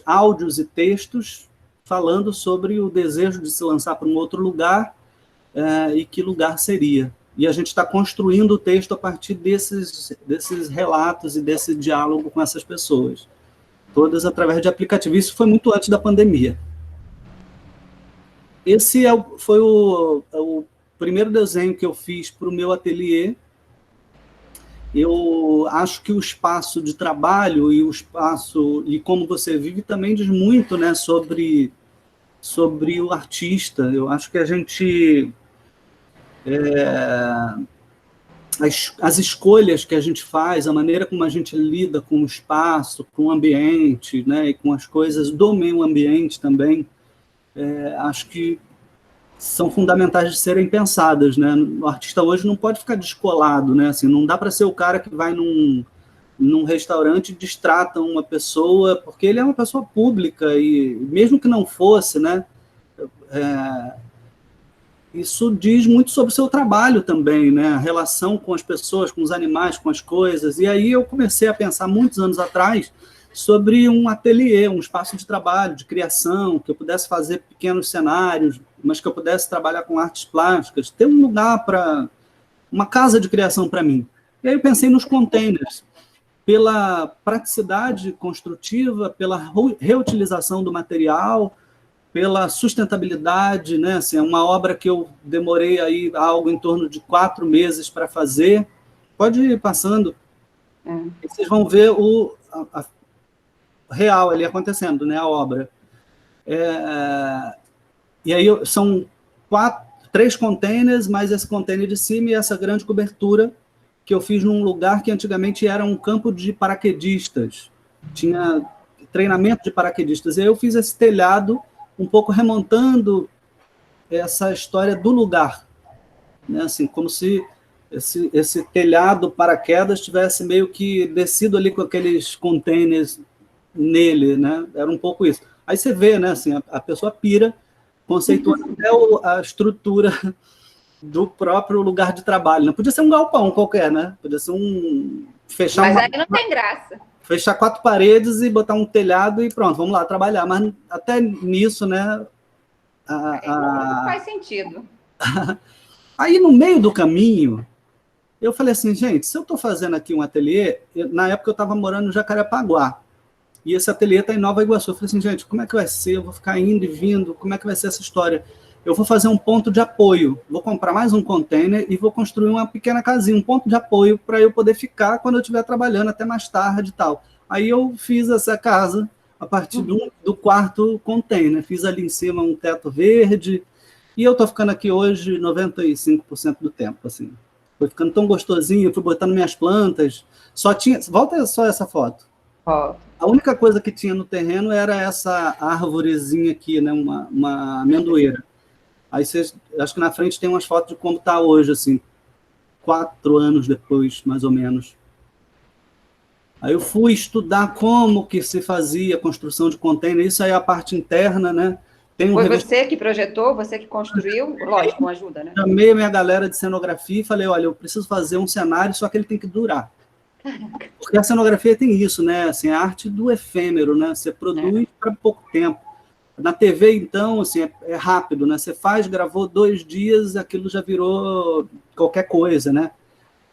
áudios e textos falando sobre o desejo de se lançar para um outro lugar, e que lugar seria. E a gente está construindo o texto a partir desses relatos e desse diálogo com essas pessoas, todas através de aplicativo. Isso foi muito antes da pandemia. Esse foi o primeiro desenho que eu fiz para o meu ateliê. Eu acho que o espaço de trabalho e o espaço e como você vive também diz muito, né, sobre o artista. Eu acho que a gente as escolhas que a gente faz, a maneira como a gente lida com o espaço, com o ambiente, né, e com as coisas do meio ambiente também, acho que são fundamentais de serem pensadas, né? O artista hoje não pode ficar descolado, né? Assim, não dá para ser o cara que vai num restaurante e distrata uma pessoa, porque ele é uma pessoa pública, e mesmo que não fosse, né? Isso diz muito sobre o seu trabalho também, né? A relação com as pessoas, com os animais, com as coisas. E aí eu comecei a pensar, muitos anos atrás, sobre um ateliê, um espaço de trabalho, de criação, que eu pudesse fazer pequenos cenários, mas que eu pudesse trabalhar com artes plásticas, ter um lugar uma casa de criação para mim. E aí eu pensei nos containers, pela praticidade construtiva, pela reutilização do material, pela sustentabilidade, né? Assim, é uma obra que eu demorei aí algo em torno de 4 meses para fazer. Pode ir passando. E vocês vão ver a real ali acontecendo, né, a obra. E aí são 3 containers, mais esse container de cima e essa grande cobertura que eu fiz num lugar que antigamente era um campo de paraquedistas. Tinha treinamento de paraquedistas. E aí eu fiz esse telhado um pouco remontando essa história do lugar, né? Assim, como se esse telhado paraquedas tivesse meio que descido ali com aqueles containers nele, né? Era um pouco isso. Aí você vê, né? Assim, a pessoa pira, conceituando até a estrutura do próprio lugar de trabalho. Não podia ser um galpão qualquer, né? Podia ser fechar Mas aí não tem graça. Fechar 4 paredes e botar um telhado e pronto, vamos lá trabalhar. Mas até nisso, né? Não faz sentido. Aí, no meio do caminho, eu falei assim, gente, se eu estou fazendo aqui um ateliê, na época eu estava morando no Jacarepaguá, e esse ateliê está em Nova Iguaçu. Eu falei assim, gente, como é que vai ser? Eu vou ficar indo e vindo, como é que vai ser essa história? Eu vou fazer um ponto de apoio, vou comprar mais um container e vou construir uma pequena casinha, um ponto de apoio para eu poder ficar quando eu estiver trabalhando até mais tarde e tal. Aí eu fiz essa casa a partir do quarto container, fiz ali em cima um teto verde, e eu estou ficando aqui hoje 95% do tempo, assim. Foi ficando tão gostosinho, fui botando minhas plantas, volta só essa foto. A única coisa que tinha no terreno era essa árvorezinha aqui, né, uma amendoeira. Aí vocês, acho que na frente tem umas fotos de como está hoje, assim, 4 anos depois, mais ou menos. Aí eu fui estudar como que se fazia a construção de container, isso aí é a parte interna, né? Foi você que projetou, você que construiu? Lógico, com ajuda, né? Chamei a minha galera de cenografia e falei, olha, eu preciso fazer um cenário, só que ele tem que durar. Porque a cenografia tem isso, né? Assim, a arte do efêmero, né? Você produz para pouco tempo. Na TV, então, assim, é rápido, né? Você gravou 2 dias, aquilo já virou qualquer coisa, né?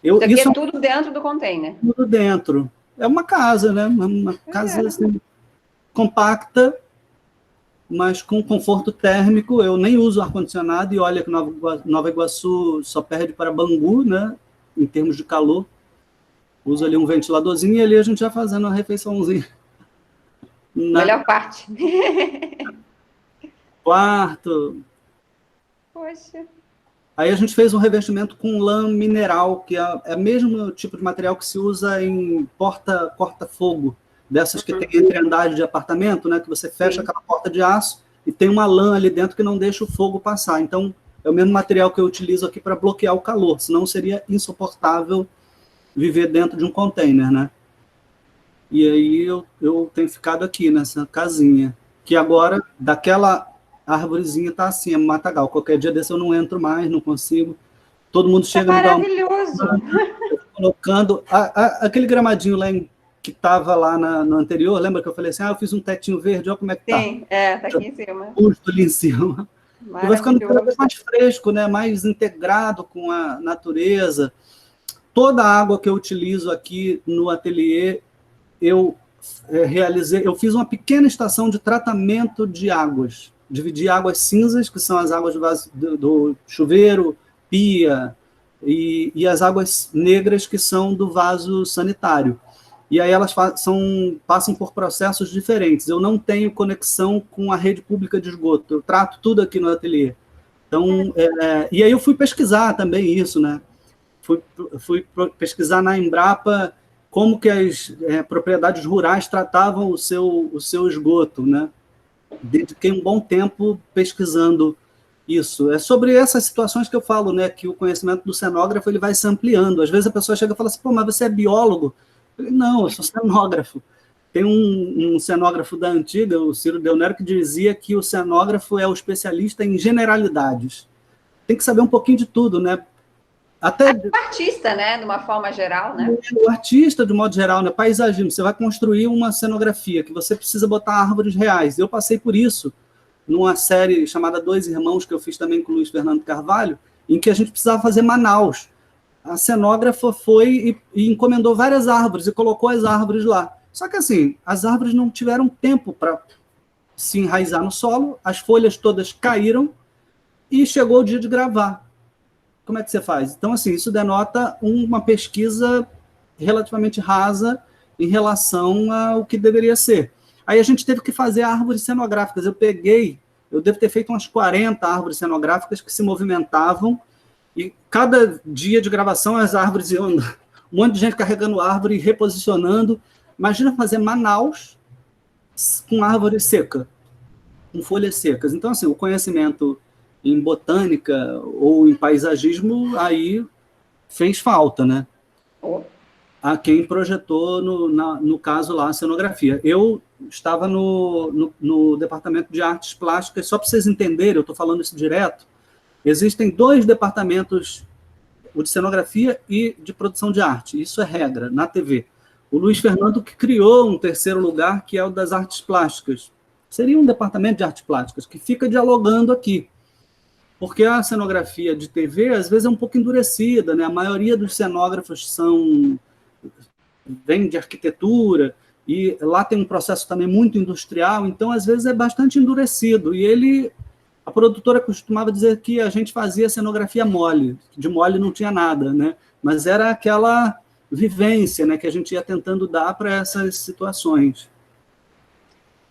Isso é tudo dentro do container. Tudo dentro. É uma casa, né? Uma casa assim, compacta, mas com conforto térmico. Eu nem uso ar-condicionado e olha que Nova Iguaçu só perde para Bangu, né? Em termos de calor. Uso ali um ventiladorzinho e ali a gente já fazendo uma refeiçãozinha. Melhor parte. Quarto. Poxa. Aí a gente fez um revestimento com lã mineral, que é o mesmo tipo de material que se usa em corta-fogo, dessas que tem entre andares de apartamento, né? Que você fecha aquela porta de aço e tem uma lã ali dentro que não deixa o fogo passar. Então, é o mesmo material que eu utilizo aqui para bloquear o calor, senão seria insuportável viver dentro de um container, né? E aí eu tenho ficado aqui nessa casinha, que agora, daquela árvorezinha tá assim, é matagal. Qualquer dia desse eu não entro mais, não consigo. Todo mundo chega... Maravilhoso! Colocando... aquele gramadinho lá que estava lá no anterior, lembra que eu falei assim, eu fiz um tetinho verde, olha como é que tá. Sim, tá aqui em cima. Justo ali em cima. E vai ficando cada vez mais fresco, né? Mais integrado com a natureza. Toda a água que eu utilizo aqui no ateliê, eu fiz uma pequena estação de tratamento de águas. Dividi águas cinzas, que são as águas do chuveiro, pia, e as águas negras, que são do vaso sanitário. E aí elas passam por processos diferentes. Eu não tenho conexão com a rede pública de esgoto. Eu trato tudo aqui no ateliê. Então, e aí eu fui pesquisar também isso, né? Fui pesquisar na Embrapa como que as propriedades rurais tratavam o seu esgoto, né? Dediquei um bom tempo pesquisando isso. É sobre essas situações que eu falo, né? Que o conhecimento do cenógrafo ele vai se ampliando. Às vezes a pessoa chega e fala assim, pô, mas você é biólogo? Eu falei, não, eu sou cenógrafo. Tem um cenógrafo da antiga, o Ciro Del Nero, que dizia que o cenógrafo é o especialista em generalidades. Tem que saber um pouquinho de tudo, né? Até o artista, né, de uma forma geral, né? O artista, de modo geral, né? Paisagismo. Você vai construir uma cenografia que você precisa botar árvores reais. Eu passei por isso numa série chamada Dois Irmãos, que eu fiz também com o Luiz Fernando Carvalho, em que a gente precisava fazer Manaus. A cenógrafa foi e encomendou várias árvores e colocou as árvores lá. Só que, assim, as árvores não tiveram tempo para se enraizar no solo, as folhas todas caíram e chegou o dia de gravar. Como é que você faz? Então, assim, isso denota uma pesquisa relativamente rasa em relação ao que deveria ser. Aí a gente teve que fazer árvores cenográficas. Eu peguei eu devo ter feito umas 40 árvores cenográficas que se movimentavam, e cada dia de gravação as árvores iam, um monte de gente carregando árvore e reposicionando. Imagina fazer Manaus com árvore seca, com folhas secas. Então, assim, o conhecimento em botânica ou em paisagismo aí fez falta, né? A quem projetou, no caso lá, a cenografia. Eu estava no departamento de artes plásticas, só para vocês entenderem, eu estou falando isso direto, existem 2 departamentos, o de cenografia e de produção de arte, isso é regra, na TV. O Luiz Fernando que criou um 3º lugar, que é o das artes plásticas. Seria um departamento de artes plásticas, que fica dialogando aqui. Porque a cenografia de TV, às vezes, é um pouco endurecida, né? A maioria dos cenógrafos vem de arquitetura, e lá tem um processo também muito industrial, então, às vezes, é bastante endurecido. E a produtora costumava dizer que a gente fazia cenografia mole, de mole não tinha nada, né? Mas era aquela vivência, né, que a gente ia tentando dar para essas situações.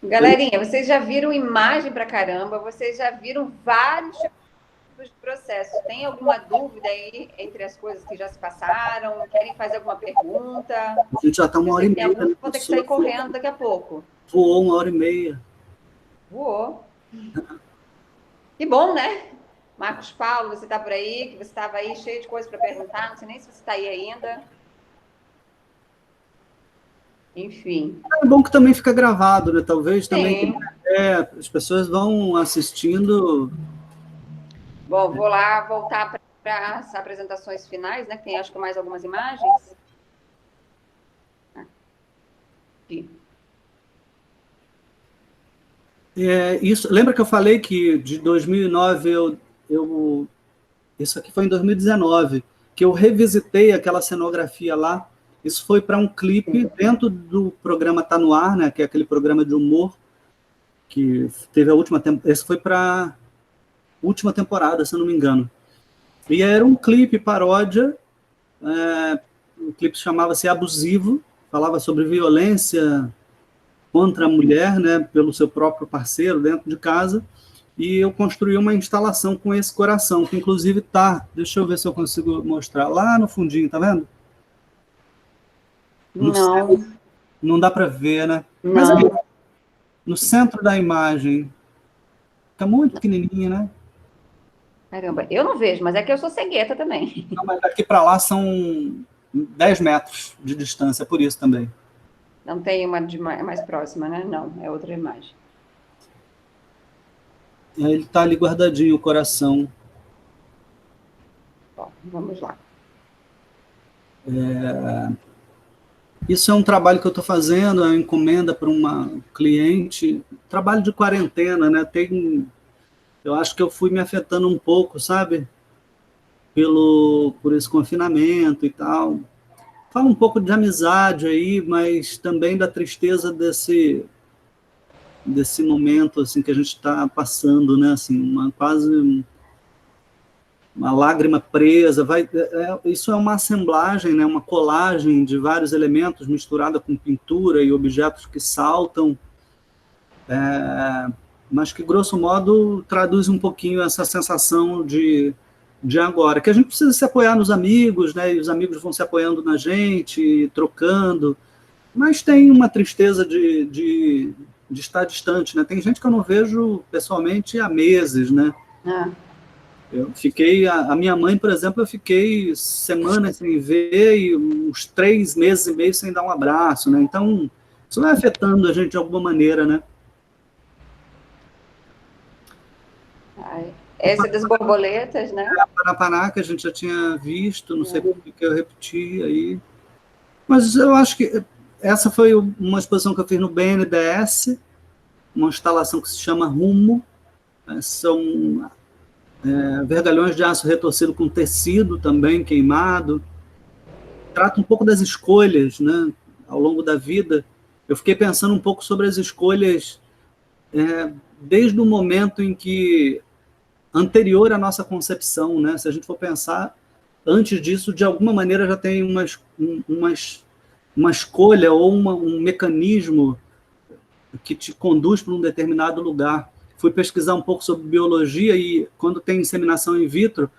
Galerinha, vocês já viram imagem pra caramba, vocês já viram vários tipos de processos. Tem alguma dúvida aí entre as coisas que já se passaram? Querem fazer alguma pergunta? A gente já está 1h30. Vou ter que sair correndo daqui a pouco. Voou 1h30. Voou. Que bom, né? Marcos Paulo, você está por aí, que você estava aí cheio de coisas para perguntar, não sei nem se você está aí ainda. Enfim. É bom que também fica gravado, né? Talvez também as pessoas vão assistindo. Bom, vou lá voltar para as apresentações finais, né? Que tem, acho que, mais algumas imagens. Aqui. Isso, lembra que eu falei que de 2009 isso aqui foi em 2019, que eu revisitei aquela cenografia lá. Isso foi para um clipe dentro do programa Tá No Ar, né, que é aquele programa de humor que teve a última temporada. Esse foi para a última temporada, se eu não me engano. E era um clipe paródia, o clipe chamava-se Abusivo, falava sobre violência contra a mulher, né, pelo seu próprio parceiro dentro de casa, e eu construí uma instalação com esse coração, que inclusive deixa eu ver se eu consigo mostrar, lá no fundinho, tá vendo? Não dá para ver, né? Não. Mas ali, no centro da imagem, tá muito pequenininha, né? Caramba, eu não vejo, mas é que eu sou cegueta também. Não, mas daqui para lá são 10 metros de distância, por isso também. Não tem uma mais próxima, né? Não, é outra imagem. Ele está ali guardadinho, o coração. Bom, vamos lá. Isso é um trabalho que eu estou fazendo, é uma encomenda para uma cliente, trabalho de quarentena, né? Eu acho que eu fui me afetando um pouco, sabe? Por esse confinamento e tal. Fala um pouco de amizade aí, mas também da tristeza desse momento assim que a gente está passando, né? Assim, quase uma lágrima presa. Isso é uma assemblagem, né? Uma colagem de vários elementos misturada com pintura e objetos que saltam, mas que, grosso modo, traduz um pouquinho essa sensação de agora, que a gente precisa se apoiar nos amigos, né? E os amigos vão se apoiando na gente, trocando, mas tem uma tristeza de estar distante, né? Tem gente que eu não vejo pessoalmente há meses, né? Eu fiquei, a minha mãe, por exemplo, eu fiquei semanas sem ver e uns 3 meses e meio sem dar um abraço, né? Então, isso vai afetando a gente de alguma maneira, né? Esse das borboletas, né? Paraná, que a gente já tinha visto, não sei por que eu repeti aí. Mas eu acho que essa foi uma exposição que eu fiz no BNDES, uma instalação que se chama Rumo. São vergalhões de aço retorcido com tecido também queimado. Trata um pouco das escolhas, né, ao longo da vida. Eu fiquei pensando um pouco sobre as escolhas desde o momento em que anterior à nossa concepção, né? Se a gente for pensar, antes disso, de alguma maneira já tem uma escolha ou um mecanismo que te conduz para um determinado lugar. fui pesquisar um pouco sobre biologia e quando tem inseminação in vitro,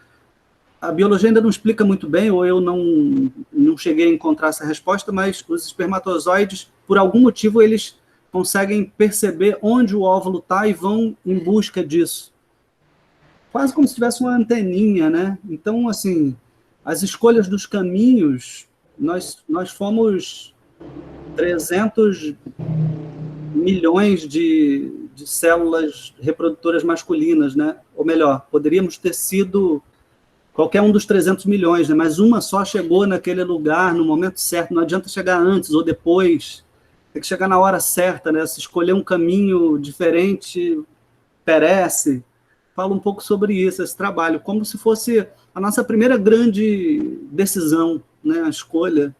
a biologia ainda não explica muito bem, ou eu não cheguei a encontrar essa resposta, mas os espermatozoides, por algum motivo, eles conseguem perceber onde o óvulo está e vão em busca disso. Quase como se tivesse uma anteninha, né? Então, assim, as escolhas dos caminhos, nós fomos 300 milhões de células reprodutoras masculinas, né? Ou melhor, poderíamos ter sido qualquer um dos 300 milhões, né? Mas uma só chegou naquele lugar no momento certo. Não adianta chegar antes ou depois. Tem que chegar na hora certa, né? Se escolher um caminho diferente, perece. Fala um pouco sobre isso, esse trabalho, como se fosse a nossa primeira grande decisão, né? A escolha.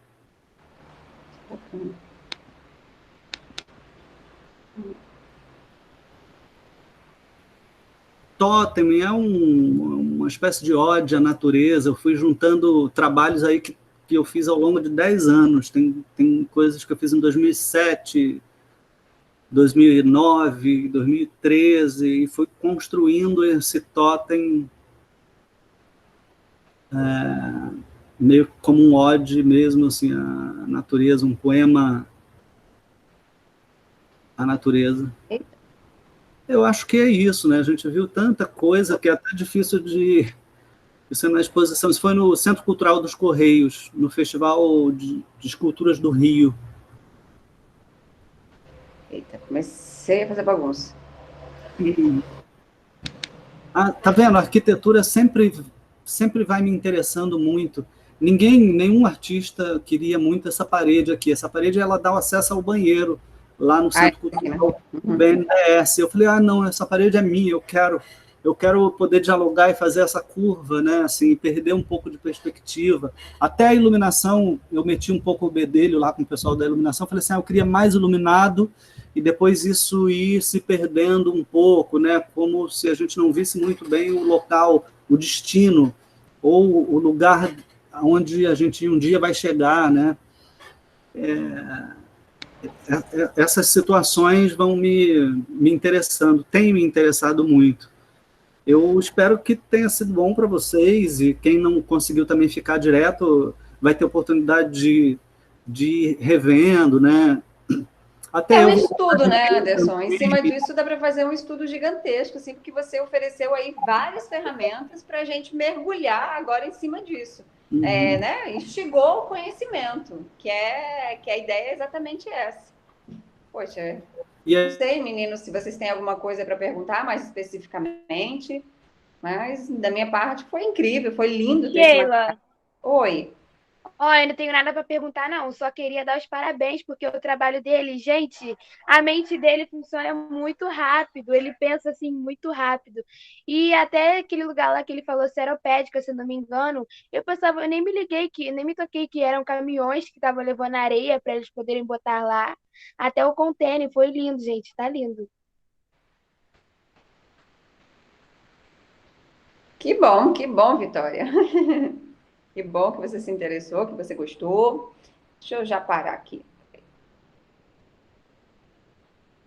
Totem é uma espécie de ode à natureza. Eu fui juntando trabalhos aí que eu fiz ao longo de 10 anos. Tem coisas que eu fiz em 2007, 2009, 2013, e fui construindo esse totem meio como um ode mesmo, assim, à natureza, um poema à natureza. Eu acho que é isso, né? A gente viu tanta coisa que é até difícil de... Isso é na exposição, isso foi no Centro Cultural dos Correios, no Festival de Esculturas do Rio. Eita, comecei a fazer bagunça. Tá vendo? A arquitetura sempre vai me interessando muito. Nenhum artista queria muito essa parede aqui. Essa parede, ela dá o acesso ao banheiro, lá no Centro Cultural do BNDES. Eu falei, não, essa parede é minha, eu quero poder dialogar e fazer essa curva, né, assim, perder um pouco de perspectiva. Até a iluminação, eu meti um pouco o bedelho lá com o pessoal da iluminação, falei assim, eu queria mais iluminado, e depois isso ir se perdendo um pouco, né, como se a gente não visse muito bem o local, o destino, ou o lugar onde a gente um dia vai chegar, né. Essas situações vão me interessando, tem me interessado muito. Eu espero que tenha sido bom para vocês, e quem não conseguiu também ficar direto vai ter oportunidade de ir revendo, né? Até um estudo, né, Anderson? Em cima disso dá para fazer um estudo gigantesco, assim, porque você ofereceu aí várias ferramentas para a gente mergulhar agora em cima disso. Né? Instigou o conhecimento, que a ideia é exatamente essa. Poxa, não sei, meninos, se vocês têm alguma coisa para perguntar mais especificamente, mas da minha parte foi incrível, foi lindo ter esse material. Oi. Eu não tenho nada para perguntar, não. Só queria dar os parabéns, porque o trabalho dele, gente, a mente dele funciona muito rápido. Ele pensa assim muito rápido. E até aquele lugar lá que ele falou, Seropédica, se eu não me engano, eu pensava, eu nem me toquei que eram caminhões que estavam levando areia para eles poderem botar lá. Até o container, foi lindo, gente, tá lindo. Que bom, Vitória. Que bom que você se interessou, que você gostou. Deixa eu já parar aqui.